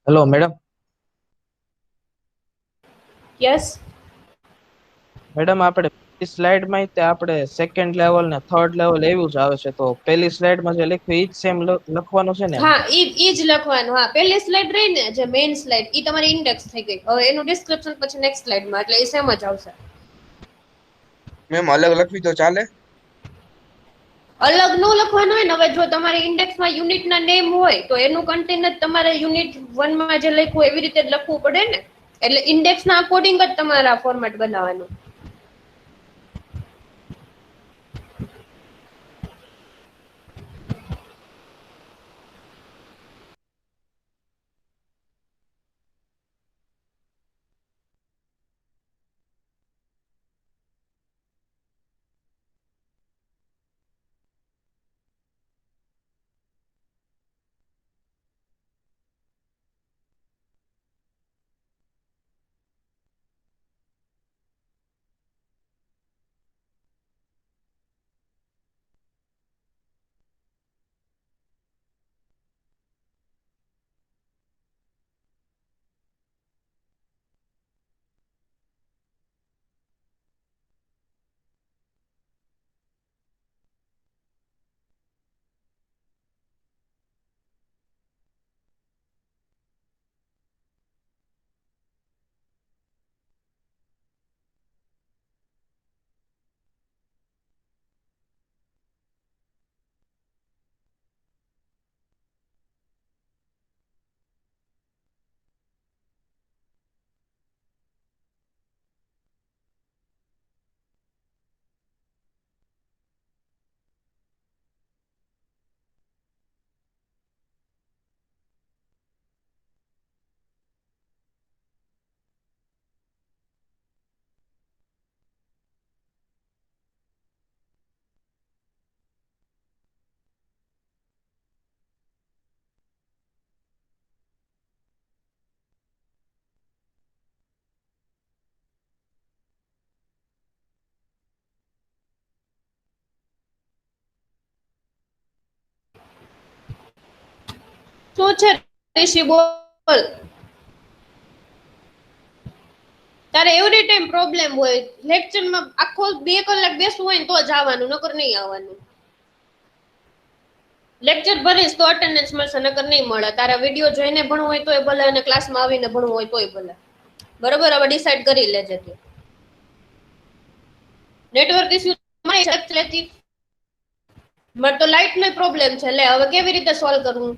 Hello madam. યસ. મેડમ આપણે પહેલી સ્લાઇડમાં તે આપણે સેકન્ડ લેવલ ને થર્ડ લેવલ એવું જ આવે છે, તો પહેલી સ્લાઇડમાં જે લખ્યું ઈ જ સેમ લખવાનું છે ને એમ? હા, ઈ જ લખવાનું. હા, પહેલી સ્લાઇડ રહી ને જે મેઇન સ્લાઇડ, ઈ તમારી ઇન્ડેક્સ થઈ ગઈ. હવે એનું ડિસ્ક્રિપ્શન પછી નેક્સ્ટ સ્લાઇડમાં, એટલે એ સેમ જ આવશે. મેમ અલગ લખવી તો ચાલે? અલગ નો લખવાનું હોય ને. હવે જો તમારી ઇન્ડેક્સમાં યુનિટના નેમ હોય તો એનું કન્ટેન્ટ જ તમારે યુનિટ 1 માં જે લખ્યું એવી રીતે જ લખવું પડે ને. એટલે ઇન્ડેક્સના અકોર્ડિંગ જ તમારા ફોર્મેટ બનાવવાનું. શું છે ઋષિ? બોલ. તારે એવરી ટાઈમ પ્રોબ્લેમ હોય. લેક્ચરમાં આખો 2 કલાક બેસવું હોય ને તો જ આવવાનું, નકર નહીં આવવાનું. લેક્ચર ભરીશ તો અટેન્ડન્સ મળશે, નકર નહીં મળે. તારા વિડીયો જોઈને ભણવું હોય તોય ભલે, અને ક્લાસમાં આવીને ભણવું હોય તોય ભલે. બરોબર? હવે ડિસાઈડ કરી લેજે તું. નેટવર્ક ઇસ્યુ લેતી મારે તો લાઈટ નો પ્રોબ્લેમ છે. લે હવે કેવી રીતે સોલ્વ કરવું?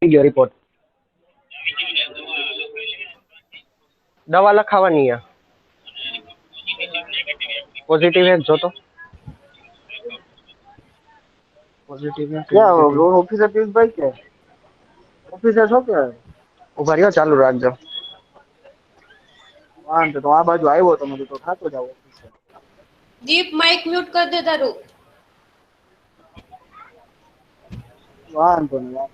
થઈ ગયો રિપોર્ટ. દવા લખાવાની છે. પોઝિટિવ એક જોતો. પોઝિટિવ ક્યાં ઓફિસર પિયુષભાઈ કે ઓફિસર છો કે ઉભા રહ્યો ચાલુ રાખજો. વાંધો તો આ બાજુ આવ્યો તો મને તો થાતો જાવ ઓફિસે. દીપ માઇક મ્યુટ કરી દે તારું. વાંધો નહીં.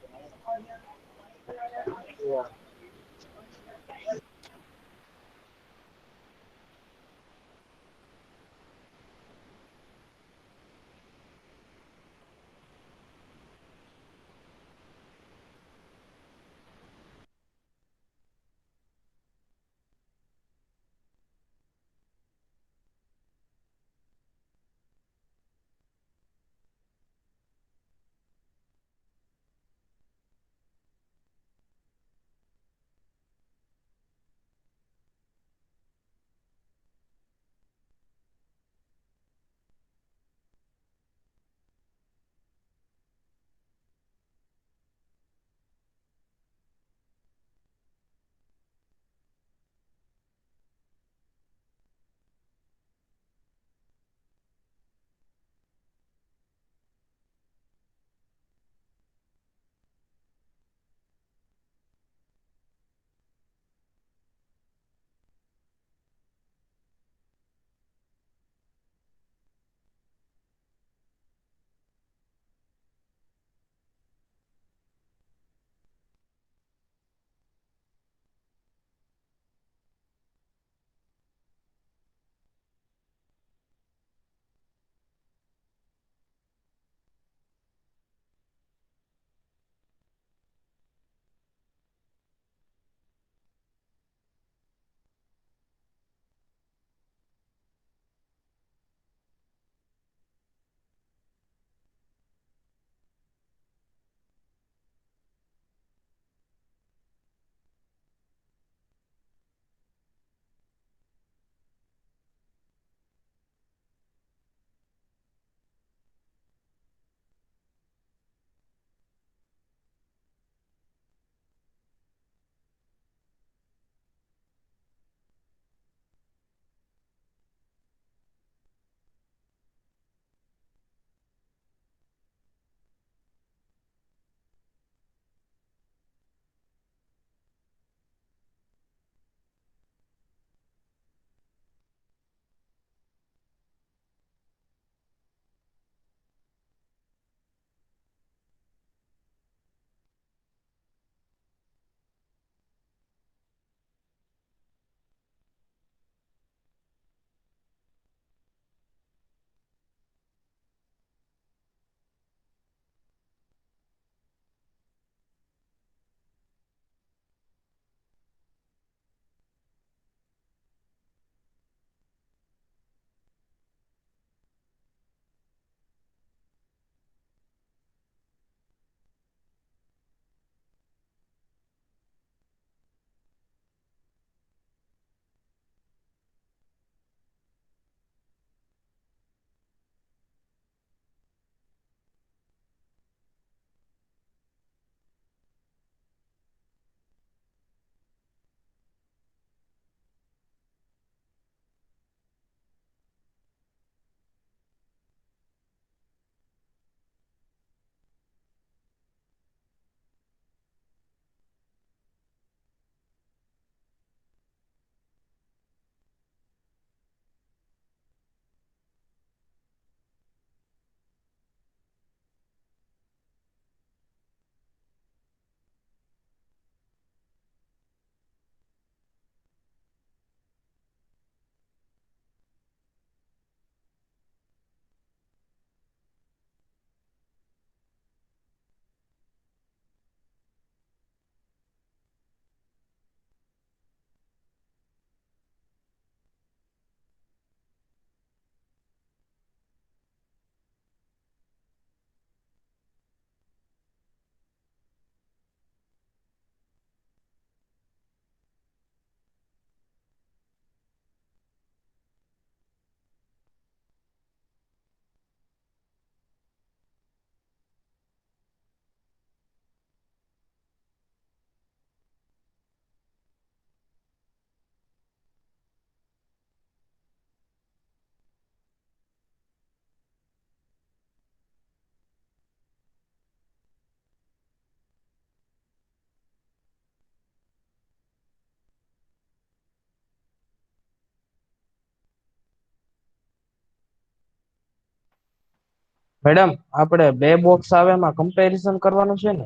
મેડમ આપણે બે બોક્સ આવે એમાં કમ્પેરિઝન કરવાનું છે ને?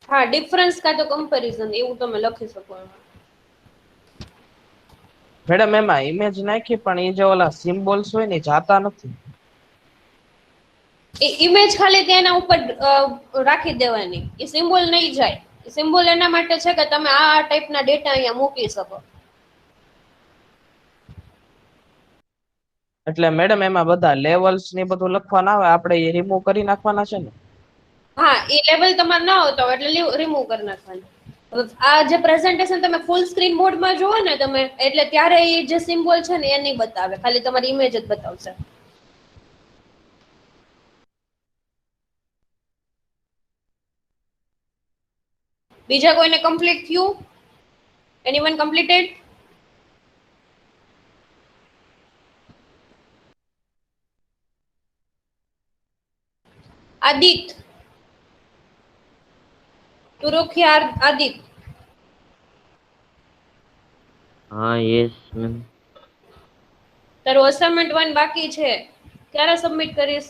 હા, ડિફરન્સ કાં તો કમ્પેરિઝન એવું તમે લખી શકો એમાં. મેડમ એમાં ઇમેજ નાખી પણ એ જે ઓલા સિમ્બોલ્સ હોય ને એ જાતા નથી. એ ઇમેજ ખાલી તેના ઉપર રાખી દેવાની, એ સિમ્બોલ નહીં જાય. સિમ્બોલ એના માટે છે કે તમે આ ટાઈપના ડેટા અહીંયા મૂકી શકો. એટલે મેડમ એમાં બધા લેવલ્સ ને બધું લખવાના આવે, આપણે એ રિમૂવ કરી નાખવાના છે ને? હા, એ લેવલ તમારે ના આવતો હોય એટલે રિમૂવ કરી નાખવાનું. હવે આ જે પ્રેઝન્ટેશન તમે ફૂલ સ્ક્રીન મોડમાં જુઓ ને તમે, એટલે ત્યારે એ જે સિમ્બોલ છે ને એ નહીં બતાવે, ખાલી તમારી ઇમેજ જ બતાવશે. બીજા કોઈને કમ્પ્લીટ થયું? Anyone completed? આદિત, તુરુખિયાર આદિત. હા યસ મેમ. તારું અસાઇનમેન્ટ 1 બાકી છે, ક્યારે સબમિટ કરીશ?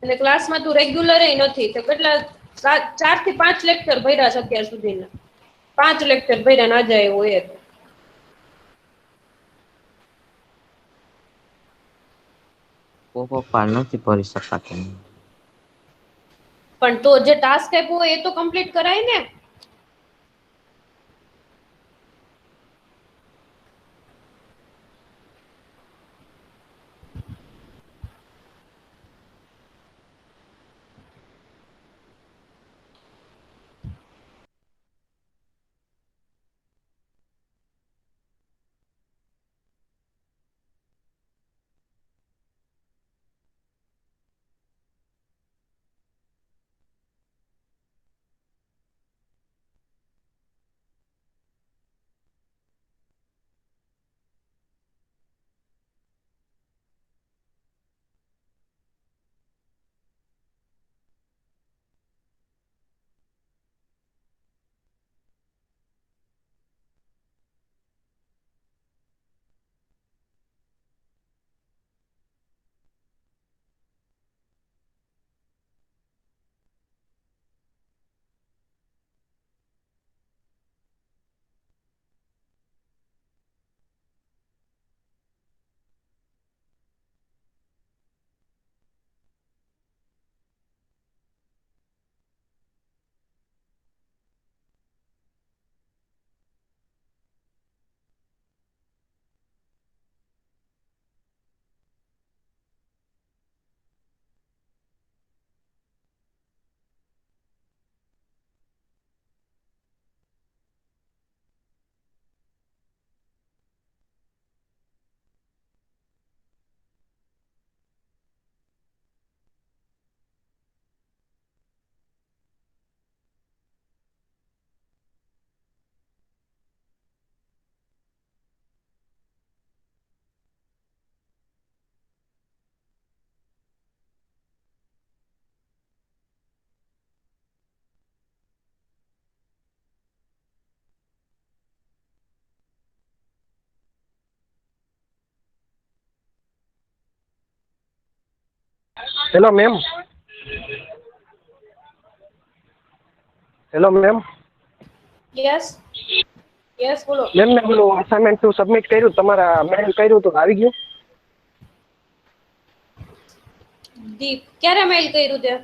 અને ક્લાસમાં તું રેગ્યુલર નથી તો કેટલા 4 થી 5 લેક્ચર ભર્યા છે અત્યાર સુધીના. 5 લેક્ચર ભર્યા ના જાય હોય તો. પપ્પા નથી ભરી શકાતું. પણ તો જે ટાસ્ક આપ્યો હોય એ તો કમ્પ્લીટ કરાય ને. Hello ma'am. Hello ma'am. Yes yes બોલો. મેમ મેં પેલું અસાઇનમેન્ટ નું સબમિટ કર્યું, તમારા મેલ કર્યું તો આવી ગયું? દીપ ક્યારે મેલ કર્યું તે?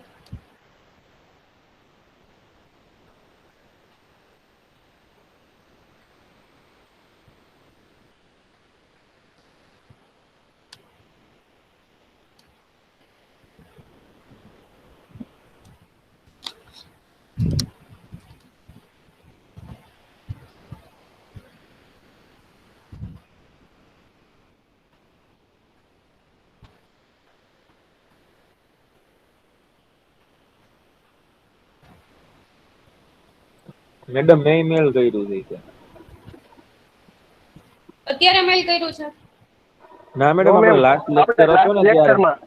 મેડમ મેં ઈમેલ કર્યું છે. અત્યારે મેલ કર્યું છે? ના મેડમ, આપણે લાસ્ટ લેક્ચર હતો ને ત્યારે. લેક્ચરમાં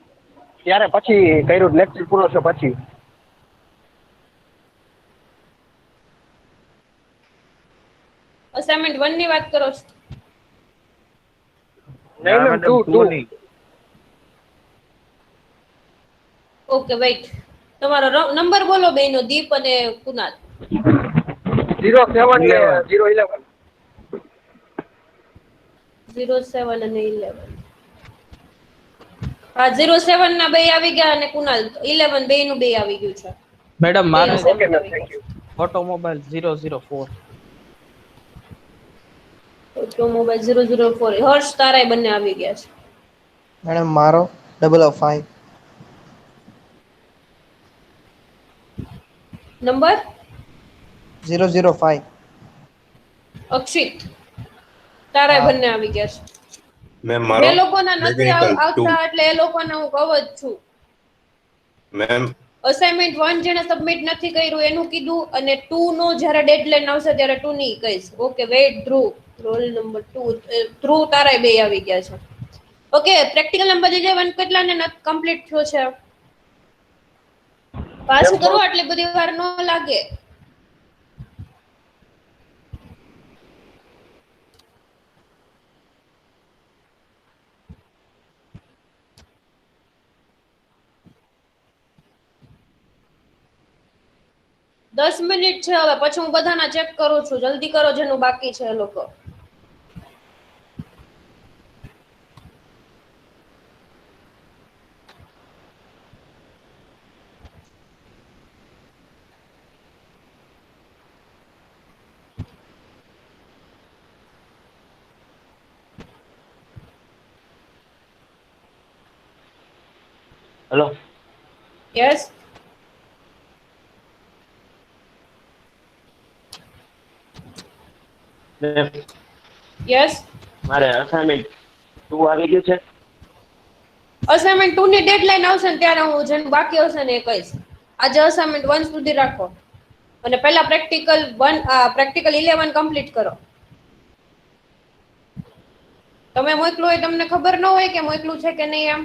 ત્યારે પછી કર્યું, લેક્ચર પૂરો છે પછી. અસાઇનમેન્ટ 1 ની વાત કરો છો? ના નહીં મેમ મેડમ 2 2 ની. ઓકે વેઇટ, તમારો નંબર બોલો બેનો, દીપ અને કુનાલ. 07 ને 11. 011. 07 અને 11. હા 07 ના બે આવી ગયા અને કુનાલ 11 બે નું બે આવી ગયું છે. મેડમ બે મારે ઓકે અસાઇનમેન્ટ મેમ આવી થેન્ક ગયા યુ. છે. ઓટોમોબાઈલ 004. ઓટોમોબાઈલ 004, હર્ષ તારાય બંને આવી ગયા છે. મેડમ મારો 005. નંબર 005. અક્ષિત તારાય હા બંને આવી ગયા છે. મેમ જે મારો લોકોના નથી મેકેનિકલ 2. આવતા એટલે એ લોકોને હું કહું જ છું. મેમ અસાઇનમેન્ટ 1 જેને સબમિટ નથી કર્યું એનું કીધું, અને 2 નો જ્યારે ડેડલાઈન આવશે ત્યારે 2 ની કહીશ. ઓકે વેઇટ ધ્રુવ, રોલ નંબર 2 ધ્રુવ તારાય બે આવી ગયા છે. ઓકે પ્રેક્ટિકલ નંબર 11 કેટલાને કમ્પ્લીટ થયો છે? પાછું કરો એટલે બધી વાર ન લાગે. દસ મિનિટ છે હવે, પછી હું બધાના ચેક કરું છું. જલ્દી કરો જેનું બાકી છે એ લોકો. હેલો. યસ. યસ. મારે અસાઇનમેન્ટ 2 આવી ગયું છે. અસાઇનમેન્ટ 2 ની ડેડલાઈન આવશે ને ત્યારે હું જેનું બાકી હશે ને એ કહીશ. આજે અસાઇનમેન્ટ 1 સુધી રાખો અને પહેલા પ્રેક્ટિકલ 11 કમ્પ્લીટ કરો. તમે મોકલું હોય તમને ખબર ન હોય કે મોકલું છે કે નહીં એમ?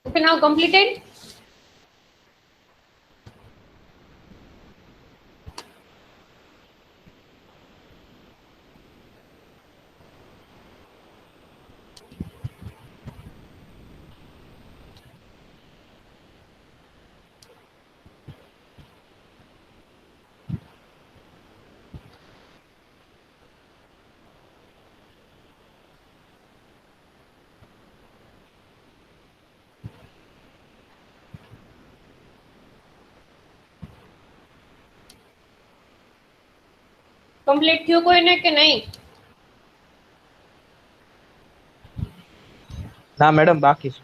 Okay, now completed. કમ્પ્લીટ થયું કોઈને કે નહીં? ના મેડમ બાકી છે.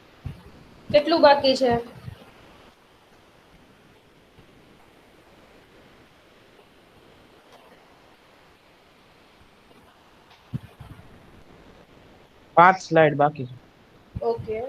કેટલું બાકી છે? પાંચ સ્લાઇડ બાકી છે. Okay.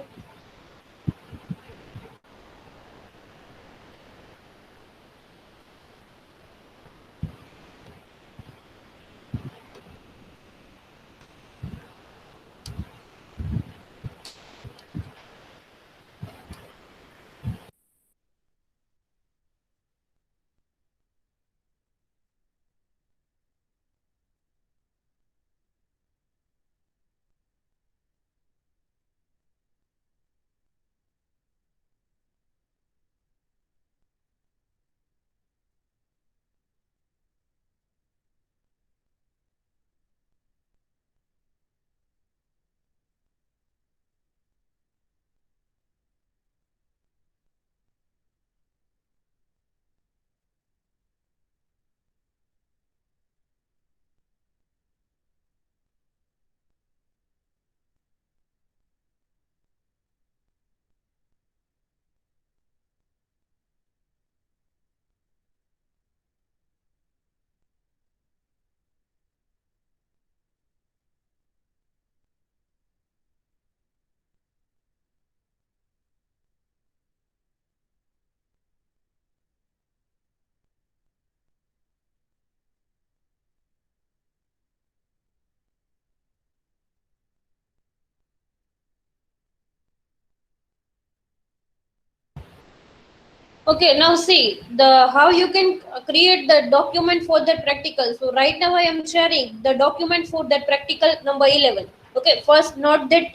Okay, now see the how you can create the document for that practical. So right now I am sharing the document for that practical number 11. Okay, first note that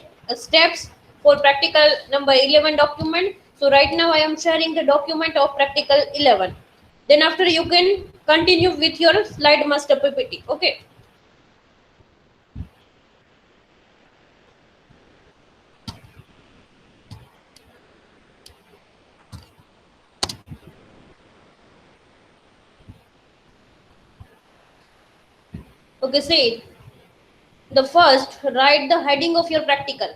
steps for practical number 11 document. So right now I am sharing the document of practical 11. Then after you can continue with your slide master PPT. Okay. Okay, see the first write the heading of your practical.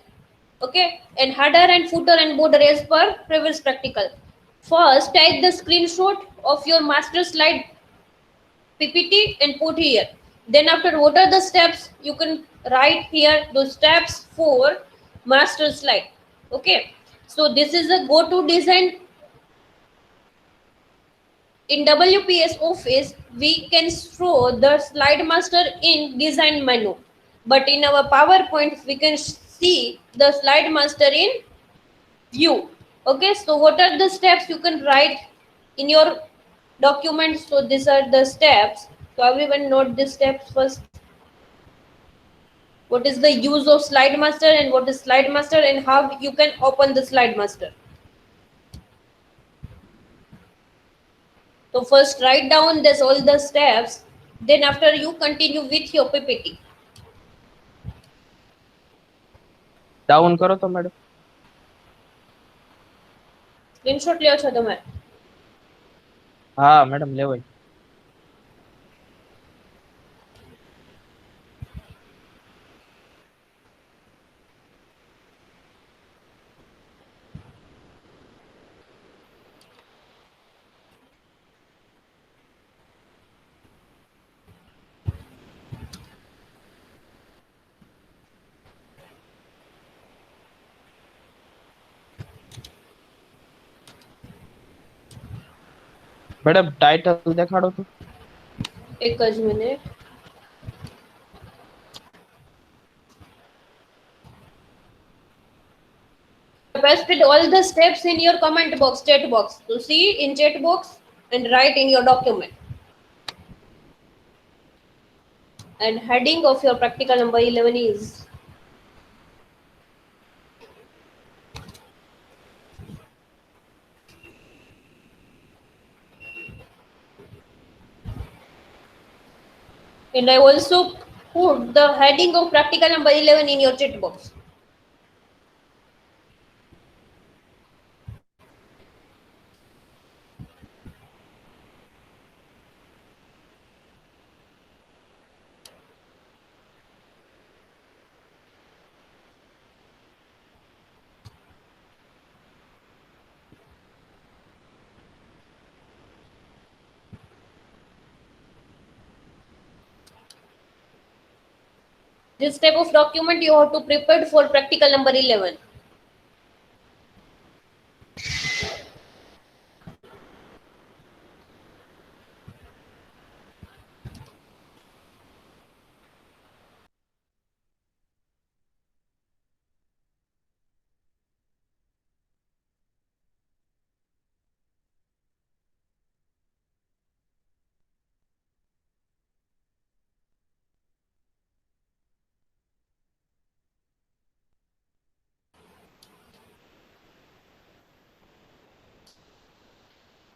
Okay, and header and footer and border as per previous practical. First take the screenshot of your master slide PPT and put here. Then after what are the steps you can write here those steps for master slide. Okay, so this is a go to design. In WPS Office, we can show the slide master in design menu, but in our PowerPoint, we can see the slide master in view. Okay, so what are the steps you can write in your document? So these are the steps. So everyone note the steps first. What is the use of slide master and what is slide master and how you can open the slide master. So first write down this all the steps. Then after you continue with your PPT. Down કરો તો madam. Screenshot લ્યો છો તમે? હા madam લેવાય. Madam title દેખાડો તો. એક જ minute. pasted all the steps in your comment box, chat box. To see in chat box and write in your document. And heading of your practical number 11 is and I also put the heading of practical number 11 in your chat box. This type of document you have to prepare for practical number 11.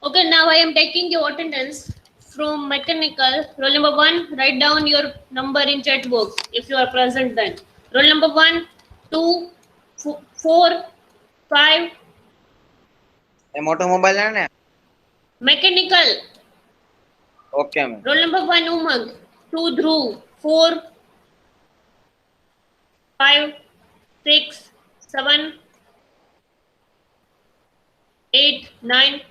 Okay, now I am taking your attendance from mechanical. Roll number 1, write down your number in chat box if you are present then. Roll number 1, 2, 4, 5. એ મોટો mobile હે ને Mechanical. Okay ma'am Roll number 1, Umang. 2, Dhruv. 4, 5, 6, 7, 8, 9,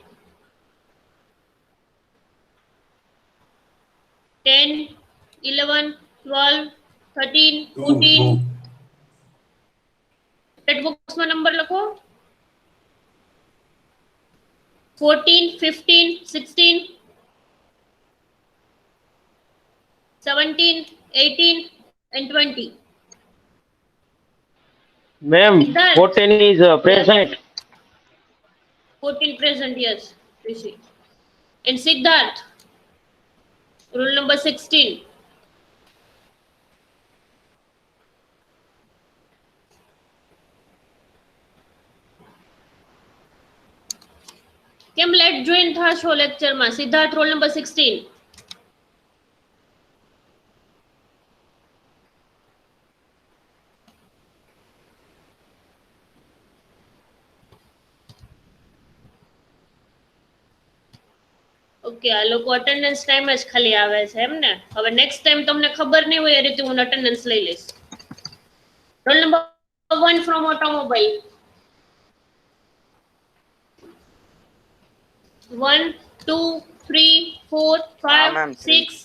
10, 11, 12, 13, 14. Chat box में number लिखो 14, 15, 16, 17, 18 and 20. Ma'am, Siddharth. 14 is present. 14 present, yes. Rishi. And Siddharth. Rule number 16. કેમ late join થાશો લેક્ચરમાં Siddharth roll number 16. Okay આ લોકો attendance time જ ખાલી આવે છે એમ ને હવે નેક્સ્ટ ટાઈમ તમને ખબર નહીં હોય એ રીતે હું અટેન્ડન્સ લઈ લઈશ roll number 1 from automobile 1 2 3 4 5 6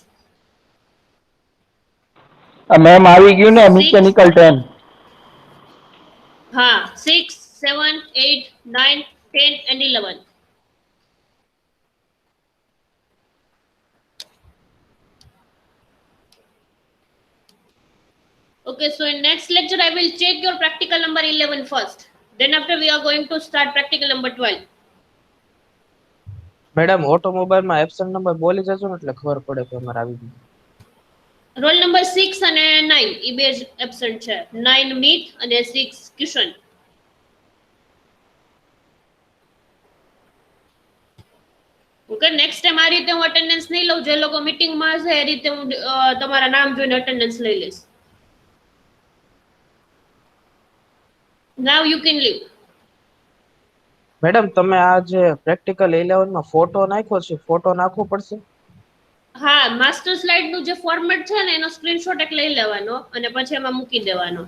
ma'am આવી ગયું ને મિકેનિકલ 10 હા 6 7 8 9 10 and 11. Okay, so in next lecture I will check your practical number 11 first. Then after we are going to start practical number 12. Madam automobile માં absent number બોલી જજો ને એટલે ખબર પડે કે અમારે આવી ગયું. રોલ નંબર 6 અને 9 ઈ બે એબ્સન્ટ છે 9 મીત અને 6 કિશન. ઓકે નેક્સ્ટ ટાઈમ આ રીતે હું અટેન્ડન્સ નહીં લઉં જે લોકો મીટિંગ માં હશે એ રીતે હું તમારા નામ જોઈને અટેન્ડન્સ લઈ લઈશ. Now you can leave. Madam તમે આ જે પ્રેક્ટિકલ 11 માં ફોટો નાખ્યો છે ફોટો નાખવો પડશે. હા માસ્ટર સ્લાઇડ નું જે ફોર્મેટ છે ને એનો સ્ક્રીનશોટ એક લઈ લેવાનો અને પછી એમાં મૂકી દેવાનો.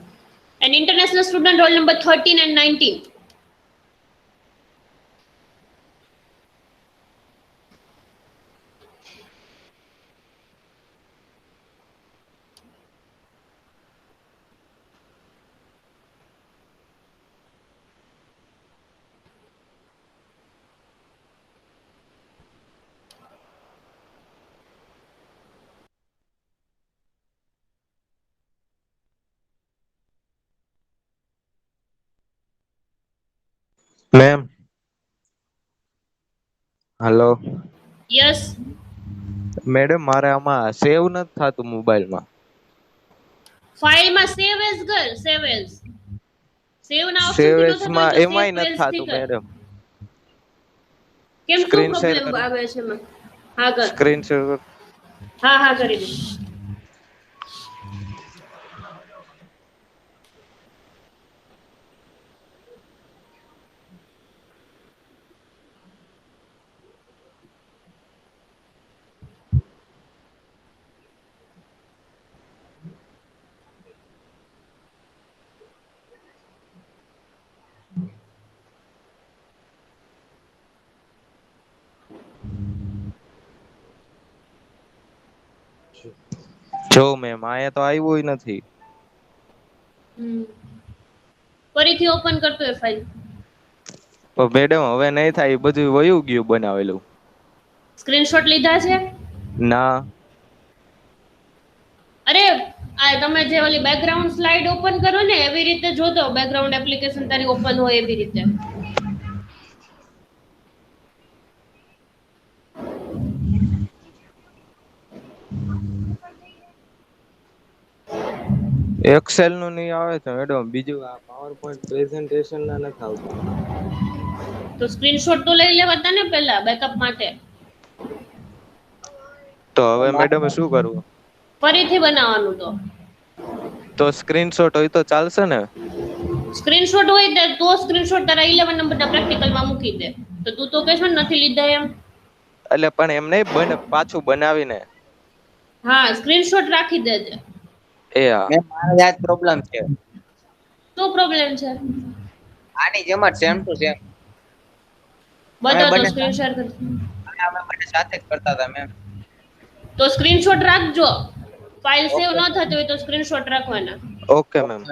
And international student roll number 13 and 19. Ma'am hello yes. Madam મારે આમાં સેવ નથી થતું મોબાઈલમાં. ફાઇલમાં સેવ એઝ કર, સેવ એઝ. સેવ ના ઓપ્શન સેવ થી ન એસ થતું હોય માં તો એમાંય સેવ નથી એઝ થી થતું કર. મેડમ. કેમ શું સ્ક્રીન શેર પ્રોબ્લેમ કરું આવે છે એમાં? હા કર. સ્ક્રીન શેર હા હા કરી દે. જો મેમ આયા તો આવ્યું નથી. ફરીથી ઓપન કરતો એ ફાઇલ. પણ મેડમ હવે નહીં થાય, એ બધું વયું ગયું બનાવેલું. સ્ક્રીનશોટ લીધા છે? ના. અરે આ તમે જે ઓલી બેકગ્રાઉન્ડ સ્લાઇડ ઓપન કરો ને એવી રીતે જોતો બેકગ્રાઉન્ડ એપ્લિકેશન તારી ઓપન હોય એવી રીતે. એક્સેલ નું નહીં આવે છે મેડમ, બીજું આ પાવર પોઈન્ટ પ્રેઝન્ટેશન ના નથી આવતું. તો સ્ક્રીનશોટ તો લઈ લેવાતા ને પહેલા બેકઅપ માટે. તો હવે મેડમ શું કરવું? ફરીથી બનાવવાનું તો સ્ક્રીનશોટ હોય તો ચાલશે ને? સ્ક્રીનશોટ હોય તો સ્ક્રીનશોટ તારા 11 નંબરના પ્રેક્ટિકલમાં મૂકી દે. તો તું તો કહેશ ને નથી લીધા એમ. એટલે પણ એમ નહીં પાછું બનાવીને. હા સ્ક્રીનશોટ રાખી દેજે. એ હા. મેમ મારે આ જ પ્રોબ્લેમ છે. શું પ્રોબ્લેમ છે? આની જેમ જ સેમ ટુ સેમ. બતાવ તો સ્ક્રીન શેર કર. અમે બંને સાથે જ કરતા હતા મેમ. તો સ્ક્રીનશોટ રાખજો. ફાઇલ સેવ ન થતી હોય તો સ્ક્રીનશોટ રાખવાના. Okay ma'am.